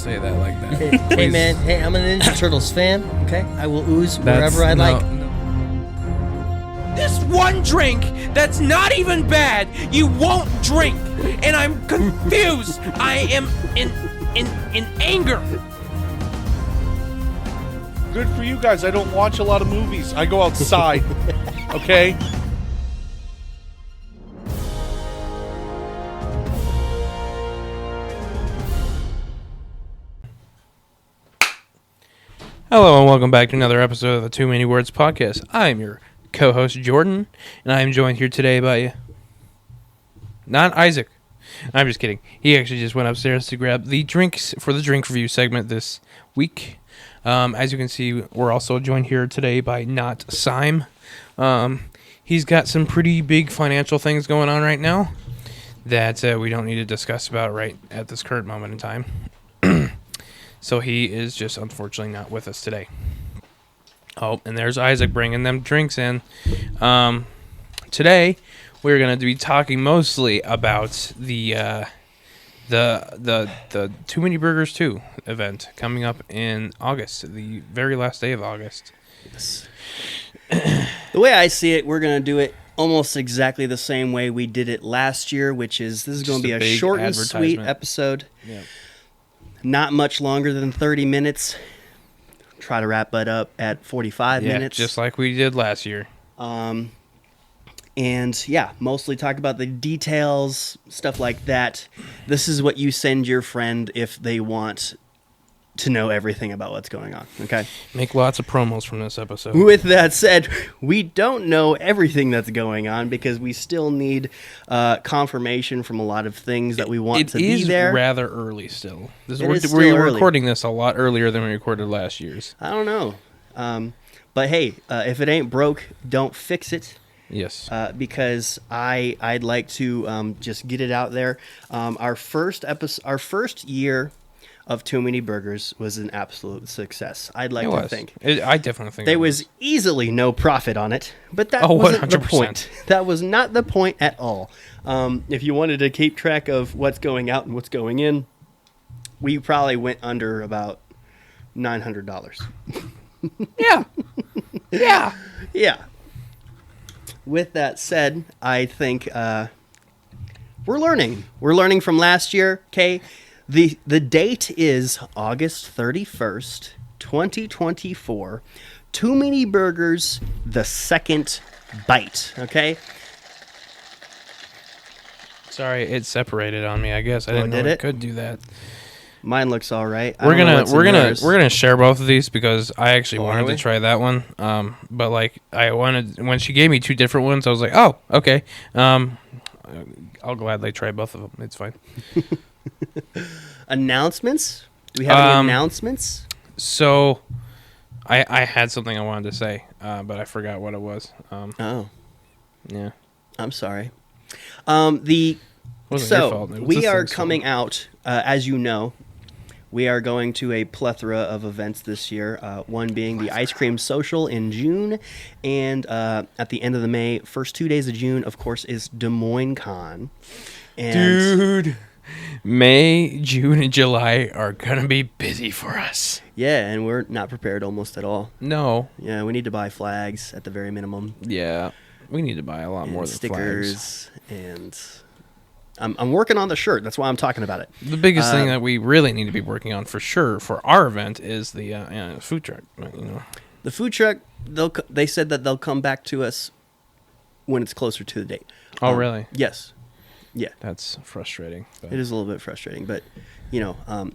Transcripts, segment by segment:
say that like that. Hey, man. Hey, I'm a Ninja Turtles fan. Okay, I will ooze wherever I like. This one drink that's not even bad, you won't drink, and I'm confused. I am in anger. Good for you guys. I don't watch a lot of movies. I go outside. Okay? Hello and welcome back to another episode of the Too Many Words podcast. I'm your co-host Jordan, and I am joined here today by not Isaac. I'm just kidding. He actually just went upstairs to grab the drinks for the drink review segment this week. As you can see, we're also joined here today by not Sime. He's got some pretty big financial things going on right now that we don't need to discuss about right at this current moment in time. So he is just unfortunately not with us today. Oh, and there's Isaac bringing them drinks in. Today we're going to be talking mostly about the Too Many Burgers 2 event coming up in August, the very last day of August. Yes. The way I see it, we're going to do it almost exactly the same way we did it last year, which is this is going to be a short and sweet episode. Yeah. Not much longer than 30 minutes. Try to wrap it up at 45 minutes. Just like we did last year. And yeah, mostly talk about the details, stuff like that. This is what you send your friend if they want to know everything about what's going on, okay? Make lots of promos from this episode. With that said, we don't know everything that's going on because we still need confirmation from a lot of things that we want to be there. It is rather early still. We're recording this a lot earlier than we recorded last year's. I don't know. But hey, if it ain't broke, don't fix it. Yes. Because I'd like to just get it out there. Our first year of Too Many Burgers was an absolute success. I'd like to think. I definitely think there was easily no profit on it, but that wasn't 100%. the point. That was not the point at all. If you wanted to keep track of what's going out and what's going in, we probably went under about $900. Yeah. Yeah. Yeah. With that said, I think we're learning. We're learning from last year, okay? The date is August 31st, 2024. Too Many Burgers, the second bite, okay? Sorry, it separated on me. I guess I didn't know it could do that. Mine looks all right. We're gonna share both of these because I actually wanted to try that one. But like I wanted when she gave me two different ones, I was like, oh, okay. I'll gladly try both of them. It's fine. Announcements? Do we have any announcements? So, I had something I wanted to say, but I forgot what it was. Yeah. I'm sorry. We are coming out, as you know, we are going to a plethora of events this year, one being the Ice Cream Social in June, and at the end of the May, first 2 days of June, of course, is Des Moines Con. Dude, May, June, and July are going to be busy for us. Yeah, and we're not prepared almost at all. No. Yeah, we need to buy flags at the very minimum. Yeah, we need to buy a lot more than stickers, and I'm working on the shirt. That's why I'm talking about it. The biggest thing that we really need to be working on for sure for our event is the food truck. The food truck, they said that they'll come back to us when it's closer to the date. Oh, really? Yes. Yeah. That's frustrating. It is a little bit frustrating, but,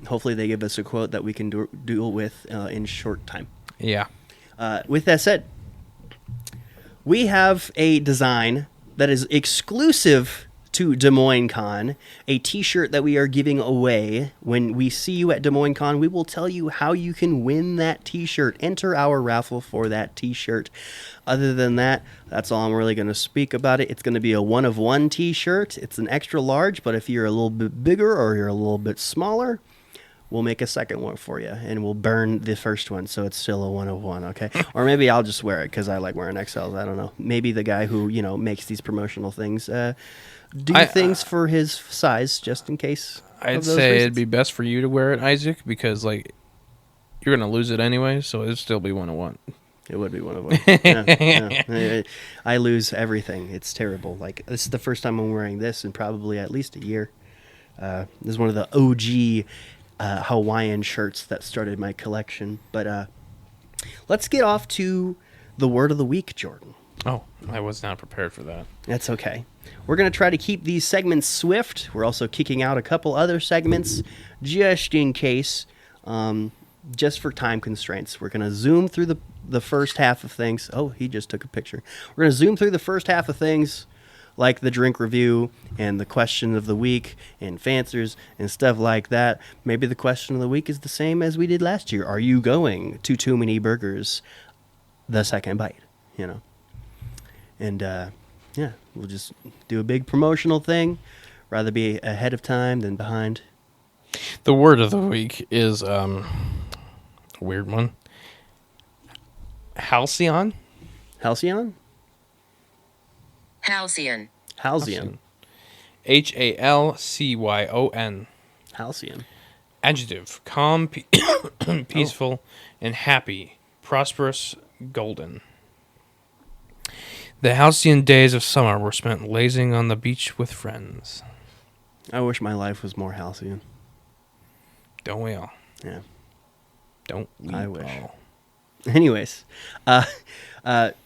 hopefully they give us a quote that we can deal with in short time. Yeah. With that said, we have a design that is exclusive to Des Moines Con, a t-shirt that we are giving away. When we see you at Des Moines Con, we will tell you how you can win that t-shirt. Enter our raffle for that t-shirt. Other than that, that's all I'm really going to speak about it. It's going to be a one-of-one t-shirt. It's an extra large, but if you're a little bit bigger or you're a little bit smaller, we'll make a second one for you, and we'll burn the first one so it's still a 1 of 1, okay? Or maybe I'll just wear it because I like wearing XLs. I don't know. Maybe the guy who, makes these promotional things do things for his size just in case. I'd say it'd be best for you to wear it, Isaac, because, like, you're going to lose it anyway, so it'd still be 1 of 1. It would be 1 of 1. Yeah. I lose everything. It's terrible. Like, this is the first time I'm wearing this in probably at least a year. This is one of the OG Hawaiian shirts that started my collection. But let's get off to the word of the week, Jordan. Oh, I was not prepared for that. That's okay. We're going to try to keep these segments swift. We're also kicking out a couple other segments just in case, just for time constraints. We're going to zoom through the first half of things. Oh, he just took a picture. We're going to zoom through the first half of things, like the drink review and the question of the week and fanswers and stuff like that. Maybe the question of the week is the same as we did last year. Are you going to Too Many Burgers the second bite? And yeah, we'll just do a big promotional thing. Rather be ahead of time than behind. The word of the week is a weird one. Halcyon? Halcyon? Halcyon. Halcyon. Halcyon. Halcyon. Adjective. Calm, peaceful, and happy. Prosperous, golden. The halcyon days of summer were spent lazing on the beach with friends. I wish my life was more halcyon. Don't we all? Yeah. Don't we I wish. all? Anyways,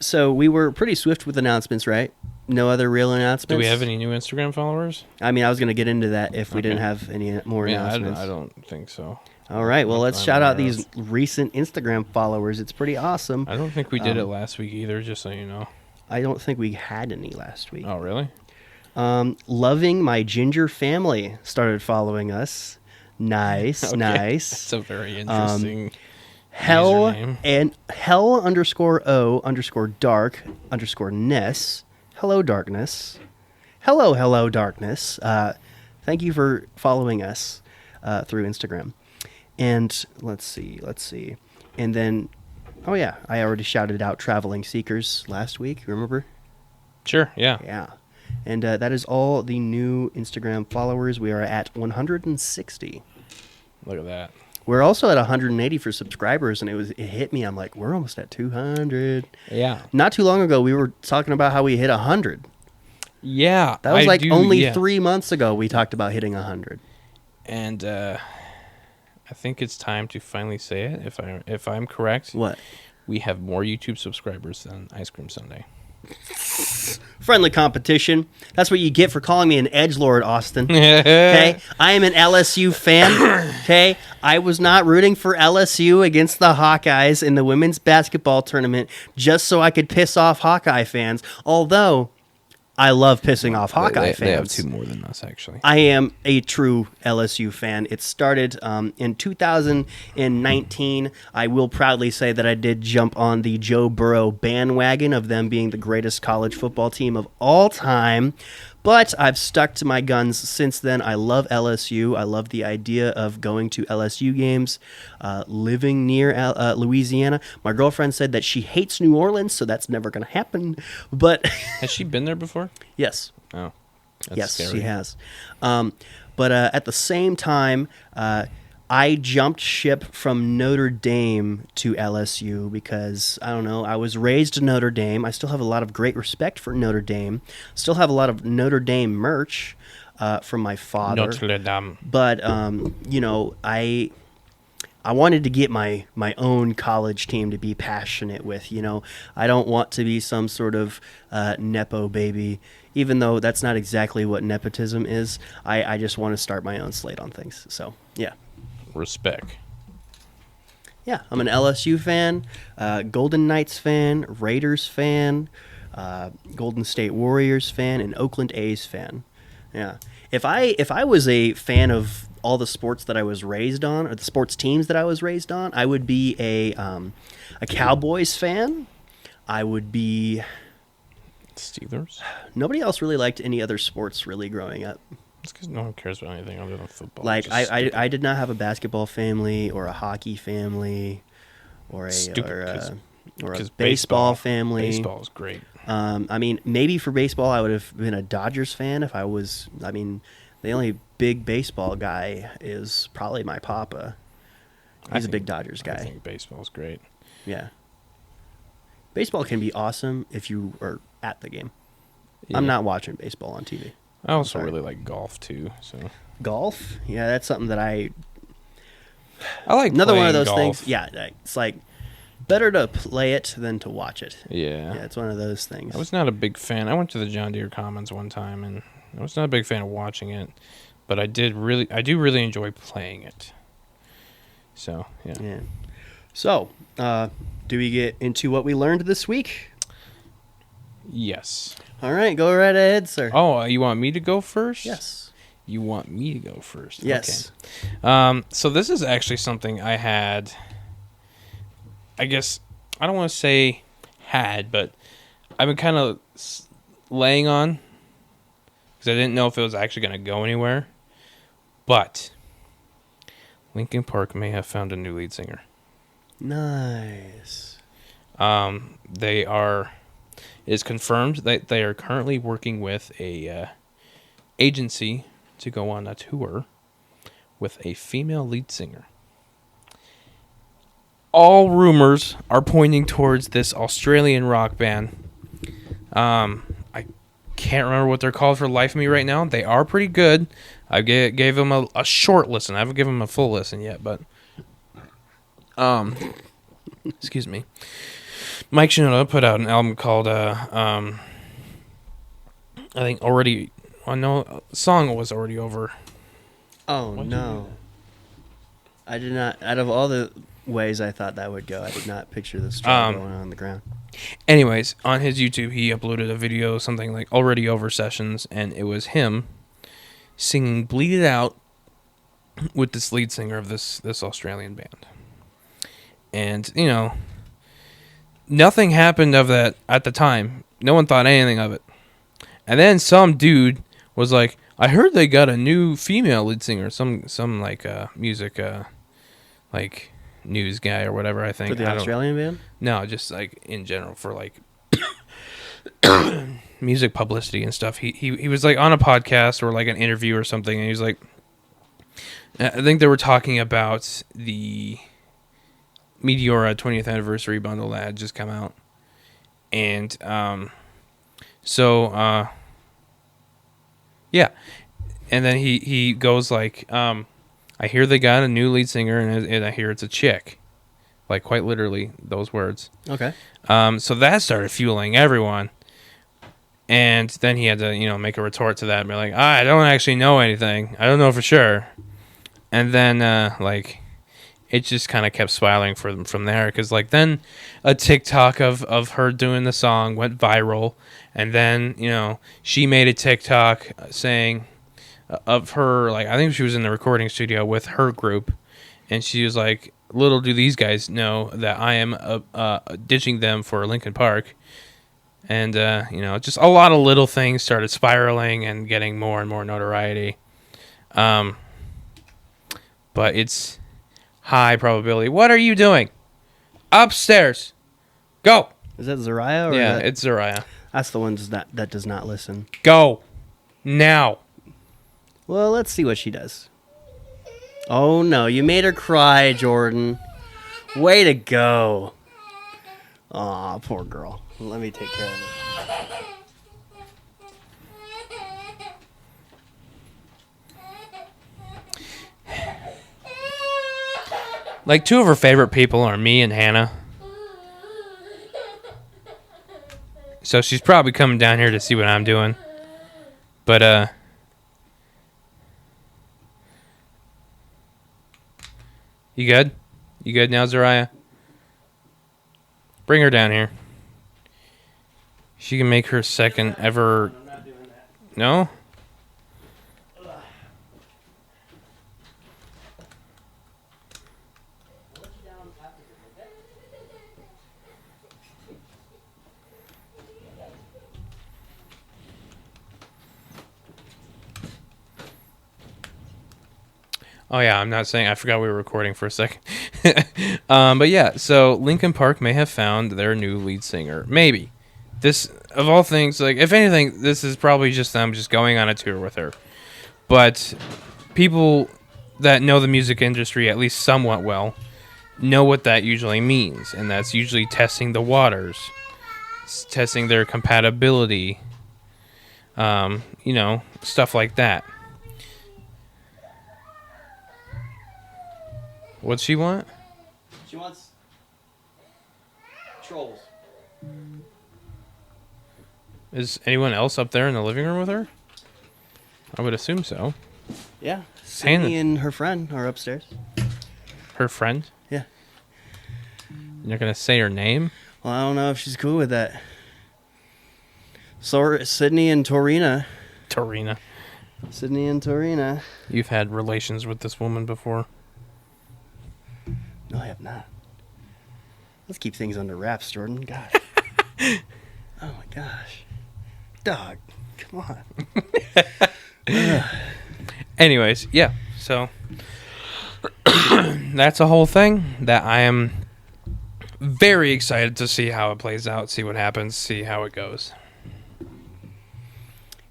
so we were pretty swift with announcements, right? No other real announcements? Do we have any new Instagram followers? I mean, I was going to get into that if we didn't have any more Yeah, announcements. I don't think so. All right, well, let's I'm shout out aware these recent Instagram followers. It's pretty awesome. I don't think we did it last week either, just so you know. I don't think we had any last week. Oh, really? Loving My Ginger Family started following us. Nice, Okay. nice. That's a very interesting Hell username. and hell_o_dark_ness. Hello, darkness. Hello, darkness. Thank you for following us through Instagram. And let's see. And then, oh yeah, I already shouted out Traveling Seekers last week. Remember? Sure, yeah. Yeah. And that is all the new Instagram followers. We are at 160. Look at that. We're also at 180 for subscribers, and it hit me. I'm like, we're almost at 200. Yeah. Not too long ago, we were talking about how we hit 100. Yeah. That was only yeah. 3 months ago we talked about hitting 100. And I think it's time to finally say it. If I'm correct, What? we have more YouTube subscribers than Ice Cream Sunday. Friendly competition. That's what you get for calling me an edgelord, Austin. Okay? I am an LSU fan. Okay? I was not rooting for LSU against the Hawkeyes in the women's basketball tournament just so I could piss off Hawkeye fans. Although I love pissing off Hawkeye fans. They have two more than us, actually. I am a true LSU fan. It started in 2019. I will proudly say that I did jump on the Joe Burrow bandwagon of them being the greatest college football team of all time. But I've stuck to my guns since then. I love LSU. I love the idea of going to LSU games, living near Louisiana. My girlfriend said that she hates New Orleans, so that's never going to happen. But Has she been there before? yes. Oh. That's Yes, scary. she has. But at the same time, I jumped ship from Notre Dame to LSU because, I don't know, I was raised in Notre Dame. I still have a lot of great respect for Notre Dame. Still have a lot of Notre Dame merch from my father. Notre Dame. But, I wanted to get my own college team to be passionate with. I don't want to be some sort of Nepo baby, even though that's not exactly what nepotism is. I just want to start my own slate on things. So, yeah. Respect. Yeah, I'm an LSU fan, Golden Knights fan, Raiders fan, Golden State Warriors fan, and Oakland A's fan. Yeah. If I was a fan of all the sports that I was raised on, or the sports teams that I was raised on, I would be a Cowboys fan. I would be... Steelers? Nobody else really liked any other sports really growing up. It's because no one cares about anything other than football. Like It's just I did not have a basketball family or a hockey family or a stupid, or a 'cause baseball family. Baseball is great. I mean, maybe for baseball, I would have been a Dodgers fan if I was. I mean, the only big baseball guy is probably my papa. He's a big Dodgers guy. I think baseball is great. Yeah. Baseball can be awesome if you are at the game. Yeah. I'm not watching baseball on TV. I also sorry. really like golf too. So Golf? Yeah, that's something that I like another one of playing those golf. things. Yeah, it's like better to play it than to watch it. Yeah. Yeah, it's one of those things. I was not a big fan. I went to the John Deere Commons one time, and I was not a big fan of watching it, but I do really enjoy playing it. So yeah. Yeah. So, do we get into what we learned this week? Yes. All right, go right ahead, sir. Oh, you want me to go first? Yes. You want me to go first? Yes. Okay. So this is actually something I had. I guess I don't want to say had, but I've been kind of laying on because I didn't know if it was actually going to go anywhere. But Linkin Park may have found a new lead singer. Nice. It's confirmed that they are currently working with a agency to go on a tour with a female lead singer. All rumors are pointing towards this Australian rock band. I can't remember what they're called for the life of me right now. They are pretty good. I gave them a short listen. I haven't given them a full listen yet, but excuse me. Mike Shinoda put out an album called I think already. I know a song was already over. Oh, Why'd you no. I did not, out of all the ways I thought that would go, I did not picture the straw going on the ground. Anyways, on his YouTube, he uploaded a video, something like Already Over Sessions, and it was him singing Bleed It Out with this lead singer of this Australian band. And, you know, nothing happened of that at the time. No one thought anything of it. And then some dude was like, I heard they got a new female lead singer, some like music like news guy or whatever, I think. For the Australian band? No, just like in general for like music publicity and stuff. He was like on a podcast or like an interview or something, and he was like, I think they were talking about the Meteora 20th anniversary bundle that had just come out, and yeah, and then he goes like, I hear they got a new lead singer, and I hear it's a chick. Like, quite literally, those words. Okay. So that started fueling everyone. And then he had to, you know, make a retort to that and be like, I don't actually know anything. I don't know for sure. And then, like, it just kind of kept spiraling for them from there. Because, like, then a TikTok of her doing the song went viral. And then, you know, she made a TikTok saying of her, like, I think she was in the recording studio with her group. And she was like, little do these guys know that I am ditching them for Linkin Park. And, you know, just a lot of little things started spiraling and getting more and more notoriety. But it's high probability. What are you doing? Upstairs. Go. Is that Zariah? Or Yeah, it's Zariah. That's the one that does not listen. Go. Now. Well, let's see what she does. Oh, no. You made her cry, Jordan. Way to go. Aw, poor girl. Let me take care of it. Like, two of her favorite people are me and Hannah. So she's probably coming down here to see what I'm doing. But, you good? You good now, Zariah? Bring her down here. She can make her second ever... I'm not doing that. No? Oh yeah, I'm not saying. I forgot we were recording for a second. But yeah, so Linkin Park may have found their new lead singer. Maybe. This, of all things, like if anything, this is probably just them just going on a tour with her. But people that know the music industry at least somewhat well know what that usually means, and that's usually testing the waters, testing their compatibility, stuff like that. What's she want? She wants trolls. Is anyone else up there in the living room with her? I would assume so. Yeah. Sydney and her friend are upstairs. Her friend? Yeah. You're not gonna say her name? Well, I don't know if she's cool with that. So Sydney and Torina. Torina. Sydney and Torina. You've had relations with this woman before. No, I have not. Let's keep things under wraps, Jordan. God. Oh my gosh. Dog. Come on. Anyways, yeah. So that's a whole thing that I am very excited to see how it plays out, see what happens, see how it goes.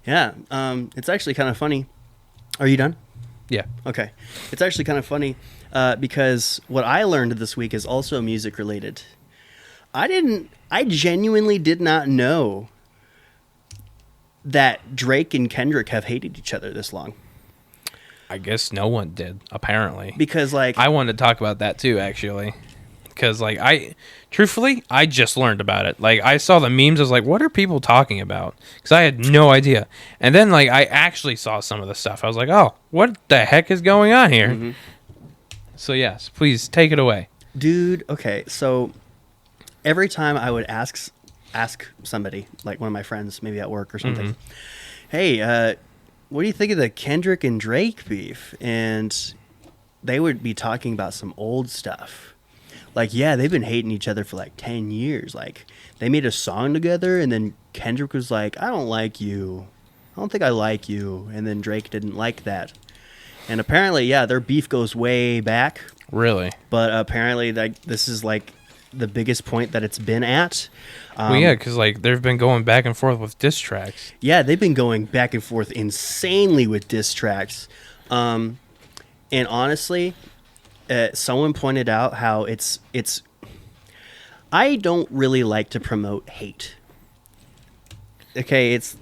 Yeah. It's actually kind of funny. Are you done? Yeah. Okay. It's actually kind of funny because what I learned this week is also music related. I genuinely did not know that Drake and Kendrick have hated each other this long. I guess no one did, apparently. Because, like... I wanted to talk about that, too, actually. Because, like, truthfully, I just learned about it. Like, I saw the memes, I was like, what are people talking about? Because I had no idea. And then, like, I actually saw some of the stuff. I was like, oh, what the heck is going on here? Mm-hmm. So, yes, please, take it away. Dude, okay, so every time I would ask somebody, like one of my friends, maybe at work or something, mm-hmm. Hey, what do you think of the Kendrick and Drake beef? And they would be talking about some old stuff. Like, yeah, they've been hating each other for like 10 years. Like, they made a song together, and then Kendrick was like, I don't like you. I don't think I like you. And then Drake didn't like that. And apparently, yeah, their beef goes way back. Really? But apparently, like, this is like the biggest point that it's been at. Well, yeah, because like they've been going back and forth with diss tracks. Yeah, they've been going back and forth insanely with diss tracks. And honestly, someone pointed out how it's. I don't really like to promote hate. Okay, it's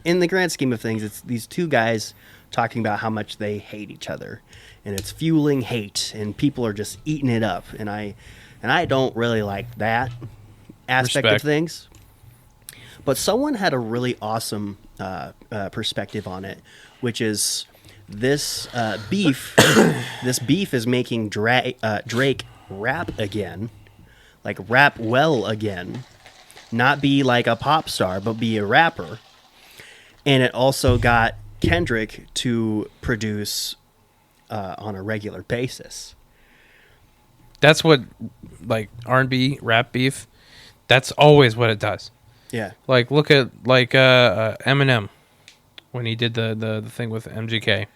in the grand scheme of things, it's these two guys talking about how much they hate each other, and it's fueling hate, and people are just eating it up, and I don't really like that aspect of things. But someone had a really awesome perspective on it, which is this beef. This beef is making Drake rap again, like rap well again, not be like a pop star, but be a rapper. And it also got Kendrick to produce on a regular basis. That's what, like, R&B, rap beef, that's always what it does. Yeah. Like, look at, like, Eminem, when he did the thing with MGK.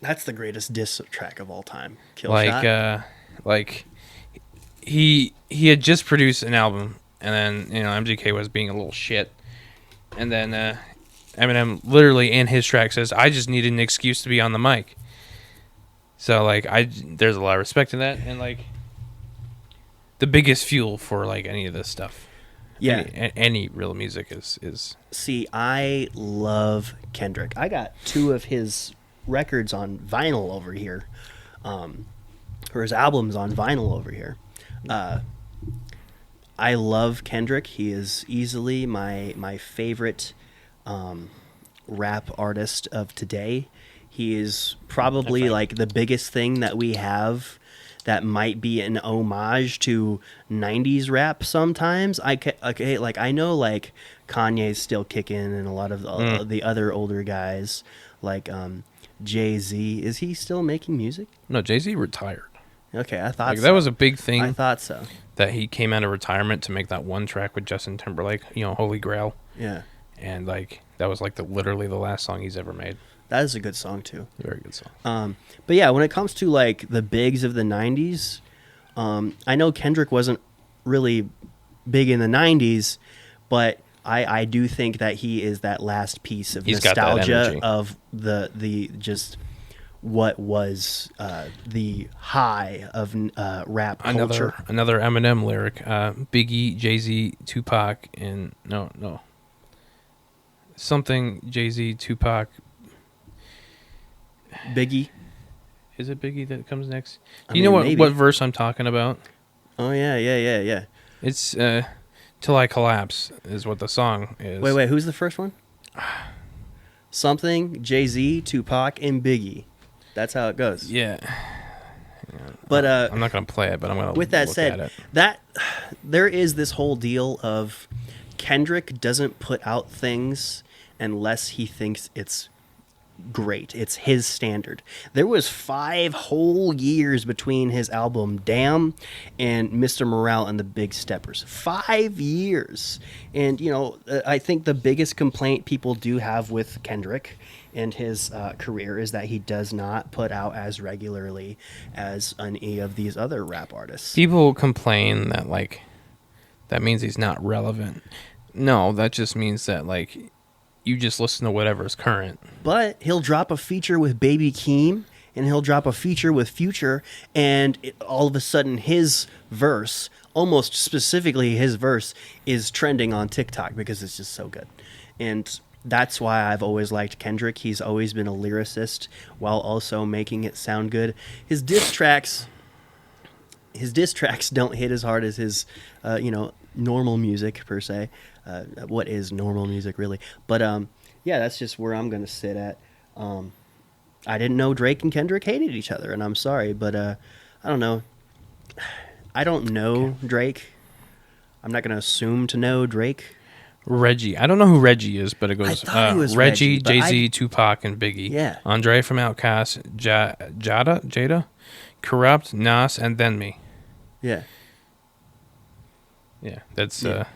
That's the greatest diss track of all time. Kill like, Shot. Like, he had just produced an album, and then, MGK was being a little shit. And then Eminem literally in his track says, I just needed an excuse to be on the mic. So, like, there's a lot of respect in that, and, like, the biggest fuel for, like, any of this stuff. Yeah. Any real music is... See, I love Kendrick. I got 2 of his records on vinyl over here, or his albums on vinyl over here. I love Kendrick. He is easily my favorite rap artist of today. He is probably like the biggest thing that we have that might be an homage to 90s rap sometimes. I know like Kanye's still kicking, and a lot of the other older guys like Jay-Z. Is he still making music? No, Jay-Z retired. Okay, I thought like, so. That was a big thing. I thought so. That he came out of retirement to make that one track with Justin Timberlake, Holy Grail. Yeah. And like that was like literally the last song he's ever made. That is a good song too. Very good song. But yeah, when it comes to like the bigs of the '90s, I know Kendrick wasn't really big in the '90s, but I do think that he is that last piece of He's got that nostalgia energy. of the just what was the high of rap culture. Another Eminem lyric. Biggie, Jay-Z, Tupac, and no. Something Jay-Z, Tupac. Biggie. Is it Biggie that comes next? I Do you know mean, what, maybe. what verse I'm talking about? Oh yeah. It's Till I Collapse is what the song is. Wait, who's the first one? Something, Jay-Z, Tupac, and Biggie. That's how it goes. Yeah. But I'm not going to play it, but I'm going to with that look said, at it. that there is this whole deal of Kendrick doesn't put out things unless he thinks it's great. It's his standard. There was 5 whole years between his album Damn and Mr. Morale and the Big Steppers. 5 years. And, you know, I think the biggest complaint people do have with Kendrick and his career is that he does not put out as regularly as any of these other rap artists. People complain that, like, that means he's not relevant. No, that just means that, like, you just listen to whatever's current. But he'll drop a feature with Baby Keem, and he'll drop a feature with Future, and all of a sudden his verse, almost specifically his verse, is trending on TikTok because it's just so good. And that's why I've always liked Kendrick. He's always been a lyricist while also making it sound good. His diss tracks don't hit as hard as his, normal music per se. What is normal music really? But yeah, that's just where I'm gonna sit at. I didn't know Drake and Kendrick hated each other, and I'm sorry, but I don't know. I don't know Drake. I'm not gonna assume to know Drake. Reggie. I don't know who Reggie is, but it goes thought he was Reggie, Reggie, but Jay-Z, Tupac, and Biggie. Yeah. Andre from Outkast, Jada, Corrupt, Nas, and then me. Yeah. Yeah, that's Yeah.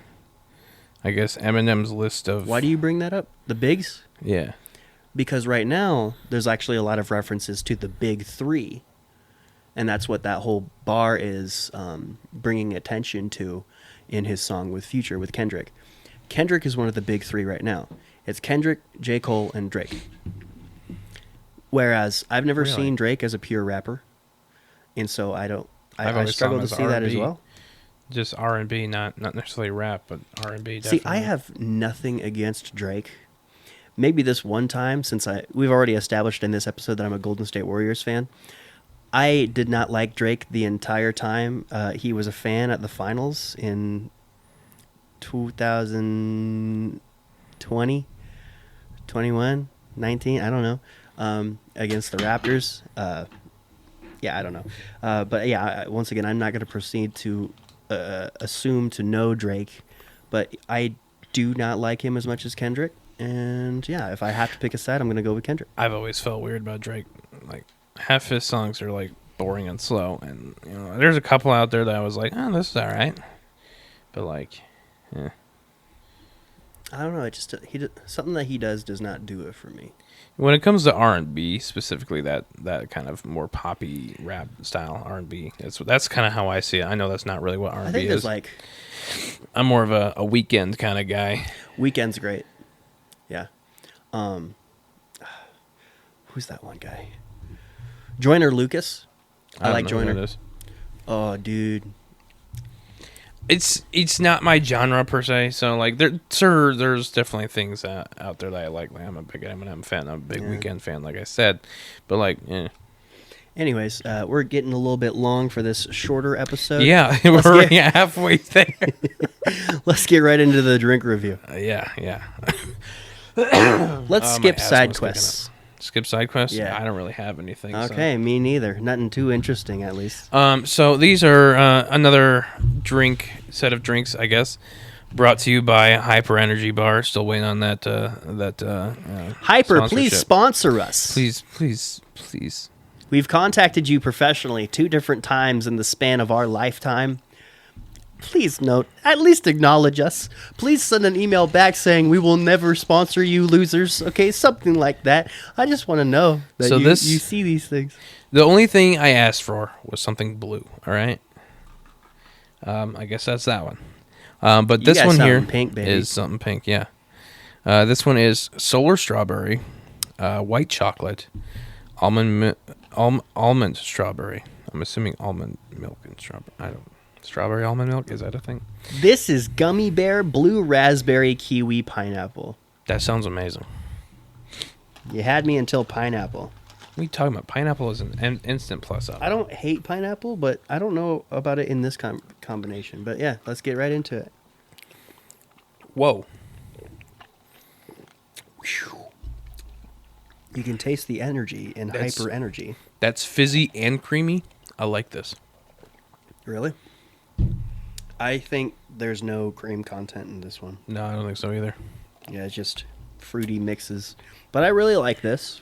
I guess Eminem's list of. Why do you bring that up? The bigs? Yeah. Because right now there's actually a lot of references to the big 3, and that's what that whole bar is bringing attention to in his song with Future with Kendrick. Kendrick is one of the big 3 right now. It's Kendrick, J. Cole, and Drake. Whereas I've never Really? seen Drake as a pure rapper, and so I I've always saw struggle him to as see that as R&B. well. Just R&B, not necessarily rap, but R&B. See, Definitely. I have nothing against Drake. Maybe this one time, since we've already established in this episode that I'm a Golden State Warriors fan. I did not like Drake the entire time he was a fan at the finals in 2020, 21, 19, I don't know, against the Raptors. Yeah, I don't know. But yeah, once again, I'm not going to proceed to assume to know Drake, but I do not like him as much as Kendrick. And yeah, if I have to pick a side, I'm going to go with Kendrick. I've always felt weird about Drake. Like, half his songs are like boring and slow, and there's a couple out there that I was like, oh, this is all right, but like, yeah. I don't know. It just something that he does not do it for me. When it comes to R&B, specifically that kind of more poppy rap style R&B, that's kind of how I see it. I know that's not really what I R&B think is. there's like I'm more of a weekend kind of guy. Weekend's great. Yeah. Who's that one guy? Joyner Lucas. I don't like know who Joyner. that is. Oh, dude. It's not my genre per se, so like there's definitely things out there that I like. Like, I'm a big Eminem fan, I'm a big Weeknd fan, like I said, but like, Anyways, we're getting a little bit long for this shorter episode. yeah, we're already halfway there. Let's get right into the drink review. Yeah. Let's My skip asthma's side kicking quests. up. Skip side quests? Yeah. I don't really have anything. Okay, me neither. Nothing too interesting, at least. So these are another set of drinks, I guess, brought to you by Hyper Energy Bar. Still waiting on that. Hyper, please sponsorship. sponsor us. Please. We've contacted you professionally 2 different times in the span of our lifetime. Please note, at least acknowledge us. Please send an email back saying we will never sponsor you losers. Okay, something like that. I just want to know that So you this- see these things. The only thing I asked for was something blue. All right. I guess that's that one. But You this got one here something pink, baby. is something pink. Yeah. This one is solar strawberry, white chocolate, almond strawberry. I'm assuming almond milk and strawberry. I don't. Strawberry almond milk, is that a thing? This is gummy bear, blue raspberry, kiwi, pineapple. That sounds amazing. You had me until pineapple. What are you talking about? Pineapple is an instant plus up. I don't hate pineapple, but I don't know about it in this combination. But yeah, let's get right into it. Whoa. You can taste the energy and hyper energy. That's fizzy and creamy. I like this. Really? I think there's no cream content in this one. No, I don't think so either. Yeah, it's just fruity mixes. But I really like this.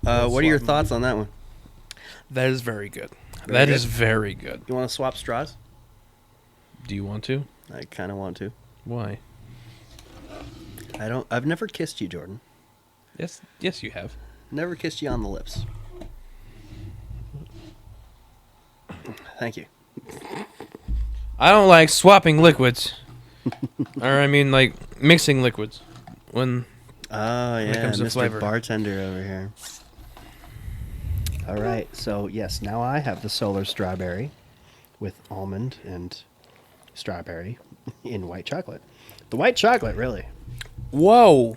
What are your thoughts on that one? That is very good. Very That good. is very good. You want to swap straws? Do you want to? I kind of want to. Why? I've never kissed you, Jordan. Yes, you have. Never kissed you on the lips. Thank you. I don't like swapping liquids. Or I mean, like mixing liquids when Oh it yeah, comes to Mr. flavor. Bartender over here. All right, so yes, now I have the solar strawberry with almond and strawberry in white chocolate. The white chocolate, really. Whoa.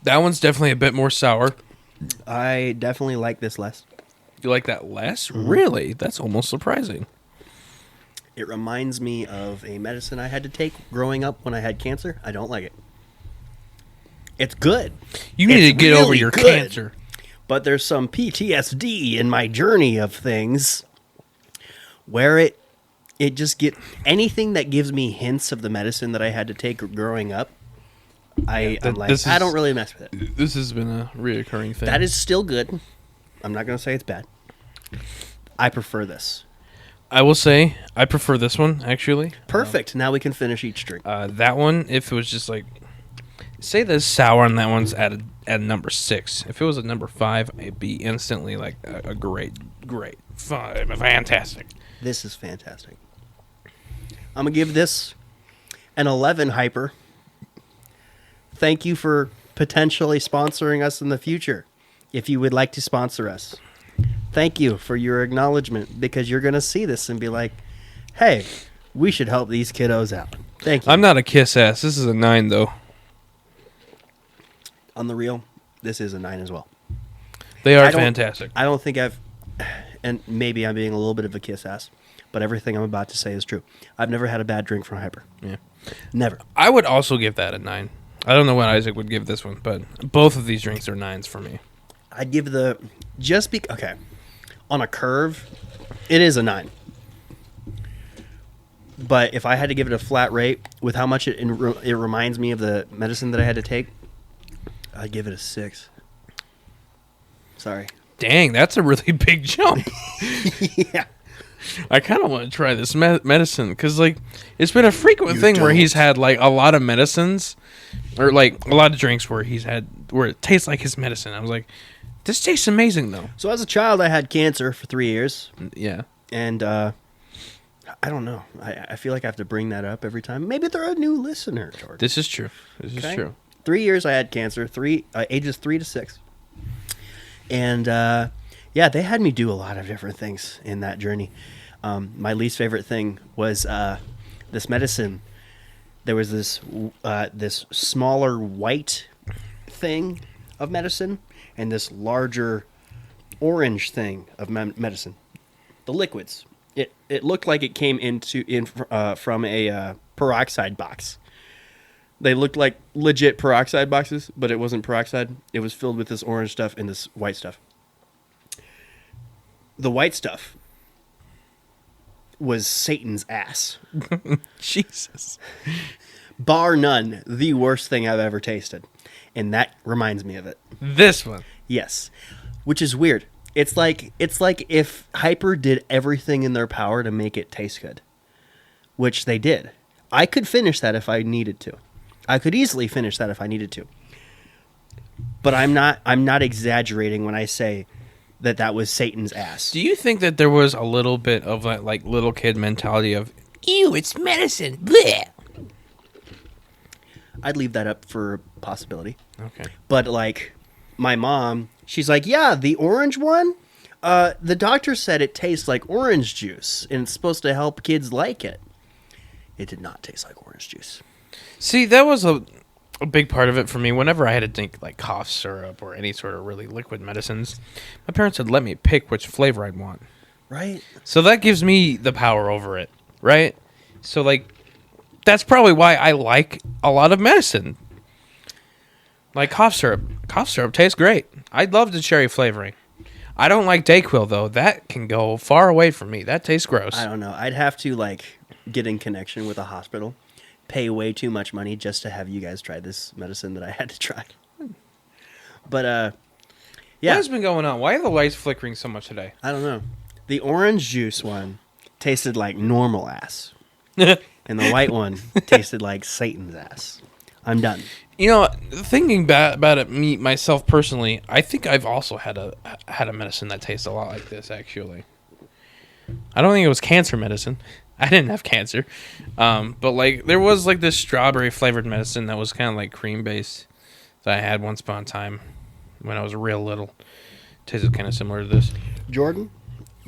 That one's definitely a bit more sour. I definitely like this less. You like that less? Really? That's almost surprising. It reminds me of a medicine I had to take growing up when I had cancer. I don't like it. It's good. You need to It's get over really your good. cancer. But there's some PTSD in my journey of things where it just get anything that gives me hints of the medicine that I had to take growing up. I'm like, this I is- don't really mess with it. This has been a reoccurring thing. That is still good. I'm not going to say it's bad. I prefer this. I will say I prefer this one actually. Perfect. Now we can finish each drink. That one, if it was just like, say the sour on that one's at number 6. If it was at number 5, it'd be instantly like a great, fantastic. This is fantastic. I'm going to give this an 11 hyper. Thank you for potentially sponsoring us in the future. If you would like to sponsor us, thank you for your acknowledgement, because you're going to see this and be like, hey, we should help these kiddos out. Thank you. I'm not a kiss ass. This is a 9 though. On the real, this is a 9 as well. They are I don't- fantastic. I don't think and maybe I'm being a little bit of a kiss ass, but everything I'm about to say is true. I've never had a bad drink from Hyper. Yeah. Never. I would also give that a 9. I don't know what Isaac would give this one, but both of these drinks are 9s for me. I'd give okay. On a curve, it is a 9. But if I had to give it a flat rate with how much it reminds me of the medicine that I had to take, I'd give it a 6. Sorry. Dang, that's a really big jump. Yeah. I kind of want to try this medicine because, like, it's been a frequent thing where he's had like a lot of medicines, or like a lot of drinks where it tastes like his medicine. I was like, this tastes amazing though. So as a child, I had cancer for 3 years, Yeah. and I don't know. I feel like I have to bring that up every time. Maybe they're a new listener, Jordan. This is true. This is Okay? true. 3 years I had cancer, ages 3 to 6. And yeah, they had me do a lot of different things in that journey. My least favorite thing was this medicine. There was this smaller white thing of medicine and this larger orange thing of medicine. The liquids. It looked like it came from a peroxide box. They looked like legit peroxide boxes, but it wasn't peroxide. It was filled with this orange stuff and this white stuff. The white stuff was Satan's ass. Jesus. Bar none, the worst thing I've ever tasted. And that reminds me of it. This one. Yes. Which is weird. It's like if Hyper did everything in their power to make it taste good, which they did. I could finish that if I needed to. I could easily finish that if I needed to. But I'm not exaggerating when I say that was Satan's ass. Do you think that there was a little bit of that like little kid mentality of, ew, it's medicine, bleh? I'd leave that up for possibility. Okay. But like my mom, she's like, yeah, the orange one, the doctor said it tastes like orange juice and it's supposed to help kids like it. It did not taste like orange juice. See, that was a big part of it for me. Whenever I had to drink like cough syrup or any sort of really liquid medicines, my parents would let me pick which flavor I'd want. Right? So that gives me the power over it, right? So like, that's probably why I like a lot of medicine. Like cough syrup. Cough syrup tastes great. I love the cherry flavoring. I don't like Dayquil though. That can go far away from me. That tastes gross. I don't know. I'd have to like get in connection with a hospital, pay way too much money just to have you guys try this medicine that I had to try. But yeah. What has been going on? Why are the lights flickering so much today? I don't know. The orange juice one tasted like normal ass. And the white one tasted like Satan's ass. I'm done. You know, thinking about it, myself personally, I think I've also had a medicine that tastes a lot like this. Actually, I don't think it was cancer medicine. I didn't have cancer, but like there was like this strawberry flavored medicine that was kind of like cream based that I had once upon a time when I was real little. Tasted kind of similar to this. Jordan,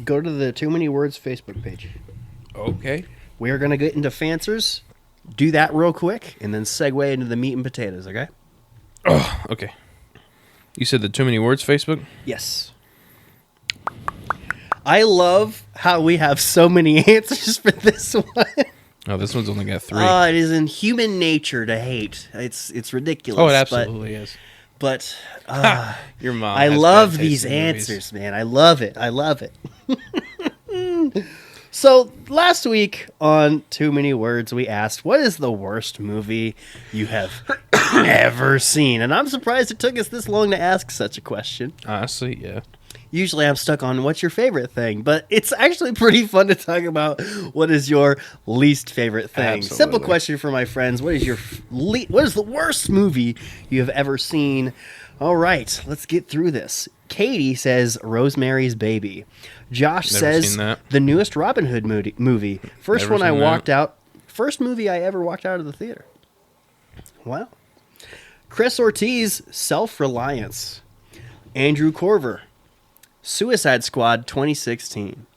go to the Too Many Words Facebook page. Okay. We are going to get into fancers. Do that real quick, and then segue into the meat and potatoes, okay? Oh, okay. You said the Too Many Words Facebook? Yes. I love how we have so many answers for this one. Oh, this one's only got 3. It is in human nature to hate. It's ridiculous. Oh, it absolutely is. But Your mom. I has love bad taste these in movies. answers, man. I love it. I love it. So last week on Too Many Words, we asked, what is the worst movie you have ever seen? And I'm surprised it took us this long to ask such a question. Honestly, yeah. Usually I'm stuck on what's your favorite thing, but it's actually pretty fun to talk about what is your least favorite thing. Absolutely. Simple question for my friends. What is what is the worst movie you have ever seen? All right, let's get through this. Katie says Rosemary's Baby. Josh Never says seen that. the newest Robin Hood movie. First Never one I seen walked that. out. First movie I ever walked out of the theater. Wow. Chris Ortiz, Self-Reliance. Andrew Corver, Suicide Squad 2016.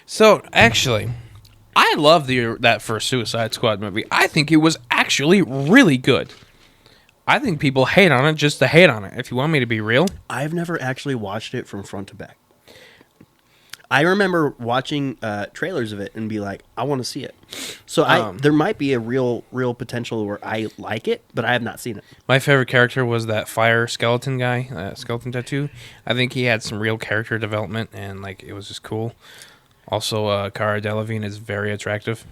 So, actually, I love that first Suicide Squad movie. I think it was actually really good. I think people hate on it just to hate on it, if you want me to be real. I've never actually watched it from front to back. I remember watching trailers of it and be like, I want to see it. So there might be a real potential where I like it, but I have not seen it. My favorite character was that fire skeleton guy, skeleton tattoo. I think he had some real character development, and like it was just cool. Also, Cara Delevingne is very attractive.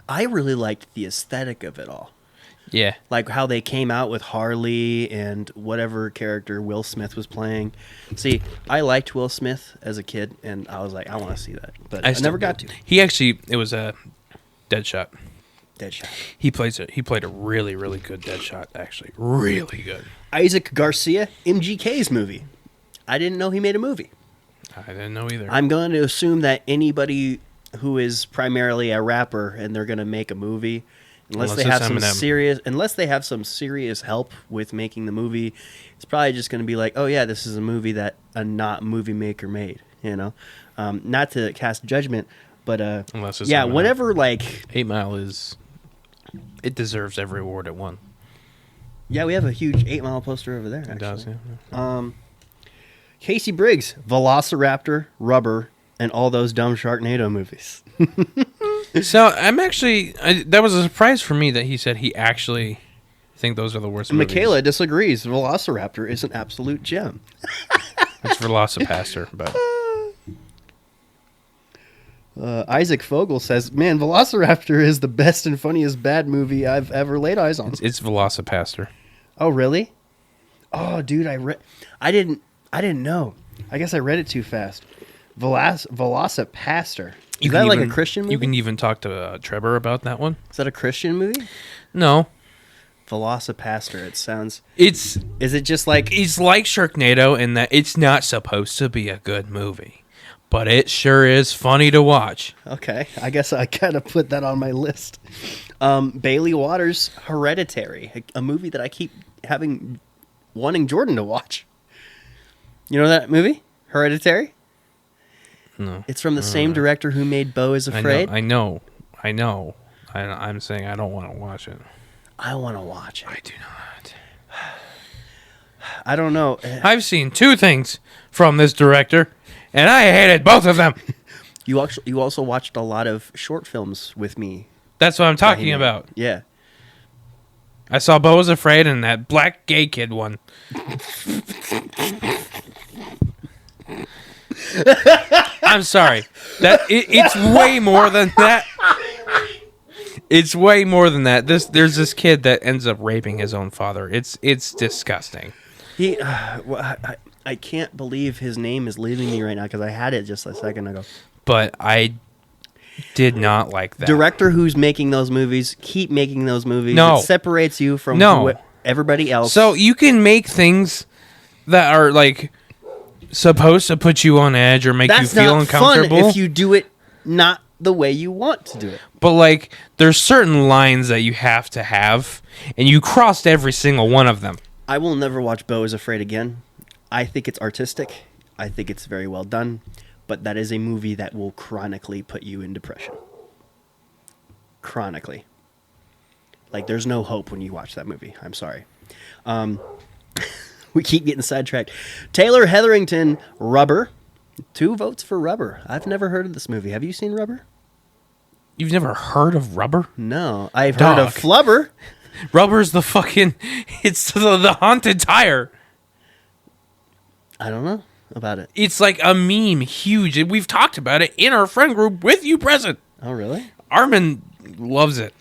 I really liked the aesthetic of it all. Yeah. Like how they came out with Harley and whatever character Will Smith was playing. See, I liked Will Smith as a kid, and I was like, I want to see that. But I never got to. It was a Deadshot. Deadshot. He played a really, really good Deadshot, actually. Really good. Isaac Garcia, MGK's movie. I didn't know he made a movie. I didn't know either. I'm going to assume that anybody who is primarily a rapper and they're going to make a movie, unless they have some serious help with making the movie, it's probably just going to be like, oh yeah, this is a movie that a not movie maker made, you know. Not to cast judgment, but Unless it's yeah, Eminem. whenever like 8 Mile it deserves every award it won. yeah, we have a huge 8 Mile poster over there. It does, actually. yeah. Casey Briggs, Velociraptor, Rubber, and all those dumb Sharknado movies. So I'm actually that was a surprise for me that he said he actually think those are the worst movies. Michaela disagrees. Velociraptor is an absolute gem. It's Velocipaster, but Isaac Fogel says, man, Velociraptor is the best and funniest bad movie I've ever laid eyes on. it's Velocipaster. Oh, really? Oh, dude, I didn't know. I guess I read it too fast. Velocipaster. Is You that can like a even- Christian movie? You can even talk to Trevor about that one. Is that a Christian movie? No, Velocipaster. It sounds. it's Is it just like? like Sharknado in that it's not supposed to be a good movie, but it sure is funny to watch. Okay, I guess I gotta put that on my list. Bailey Waters' Hereditary, a movie that I keep wanting Jordan to watch. You know that movie, Hereditary? No, It's from the same director who made Beau is Afraid. I know. I'm saying I don't want to watch it. I want to watch it. I do not. I don't know. I've seen 2 things from this director, and I hated both of them. You also watched a lot of short films with me. That's what I'm that he talking made. about. Yeah. I saw Beau was Afraid and that black gay kid one. I'm sorry. It's way more than that. It's way more than that. There's this kid that ends up raping his own father. It's disgusting. I can't believe his name is leaving me right now because I had it just a second ago. But I did not like that. Director who's making those movies, keep making those movies. No. It separates you from everybody else. So you can make things that are like supposed to put you on edge or make that's you feel not uncomfortable. fun if you do it not the way you want to do it. But like there's certain lines that you have to have, and you crossed every single one of them. I will never watch Beau is Afraid again. I think it's artistic. I think it's very well done. But that is a movie that will chronically put you in depression. Chronically. Like, there's no hope when you watch that movie. I'm sorry. We keep getting sidetracked. Taylor Hetherington, Rubber. 2 votes for Rubber. I've never heard of this movie. Have you seen Rubber? You've never heard of Rubber? No. I've heard of Dog. Flubber. Rubber's the fucking... It's the haunted tire. I don't know about it. It's like a meme, huge. And we've talked about it in our friend group with you present. Oh, really? Armin loves it.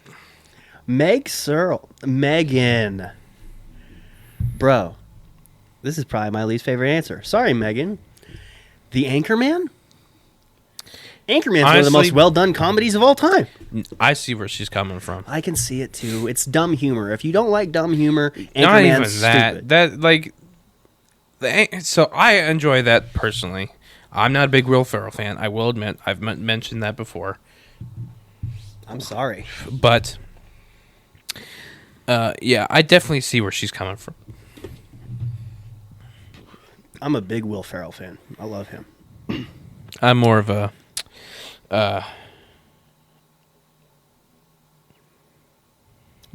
Meg Searle. Megan. Bro. This is probably my least favorite answer. Sorry, Megan. The Anchorman? Anchorman's one of the most Honestly- well-done comedies of all time. I see where she's coming from. I can see it, too. It's dumb humor. If you don't like dumb humor, Not Anchorman's even that. stupid. That like... So I enjoy that personally. I'm not a big Will Ferrell fan. I will admit. I've mentioned that before. I'm sorry. But... yeah, I definitely see where she's coming from. I'm a big Will Ferrell fan. I love him. I'm more of a...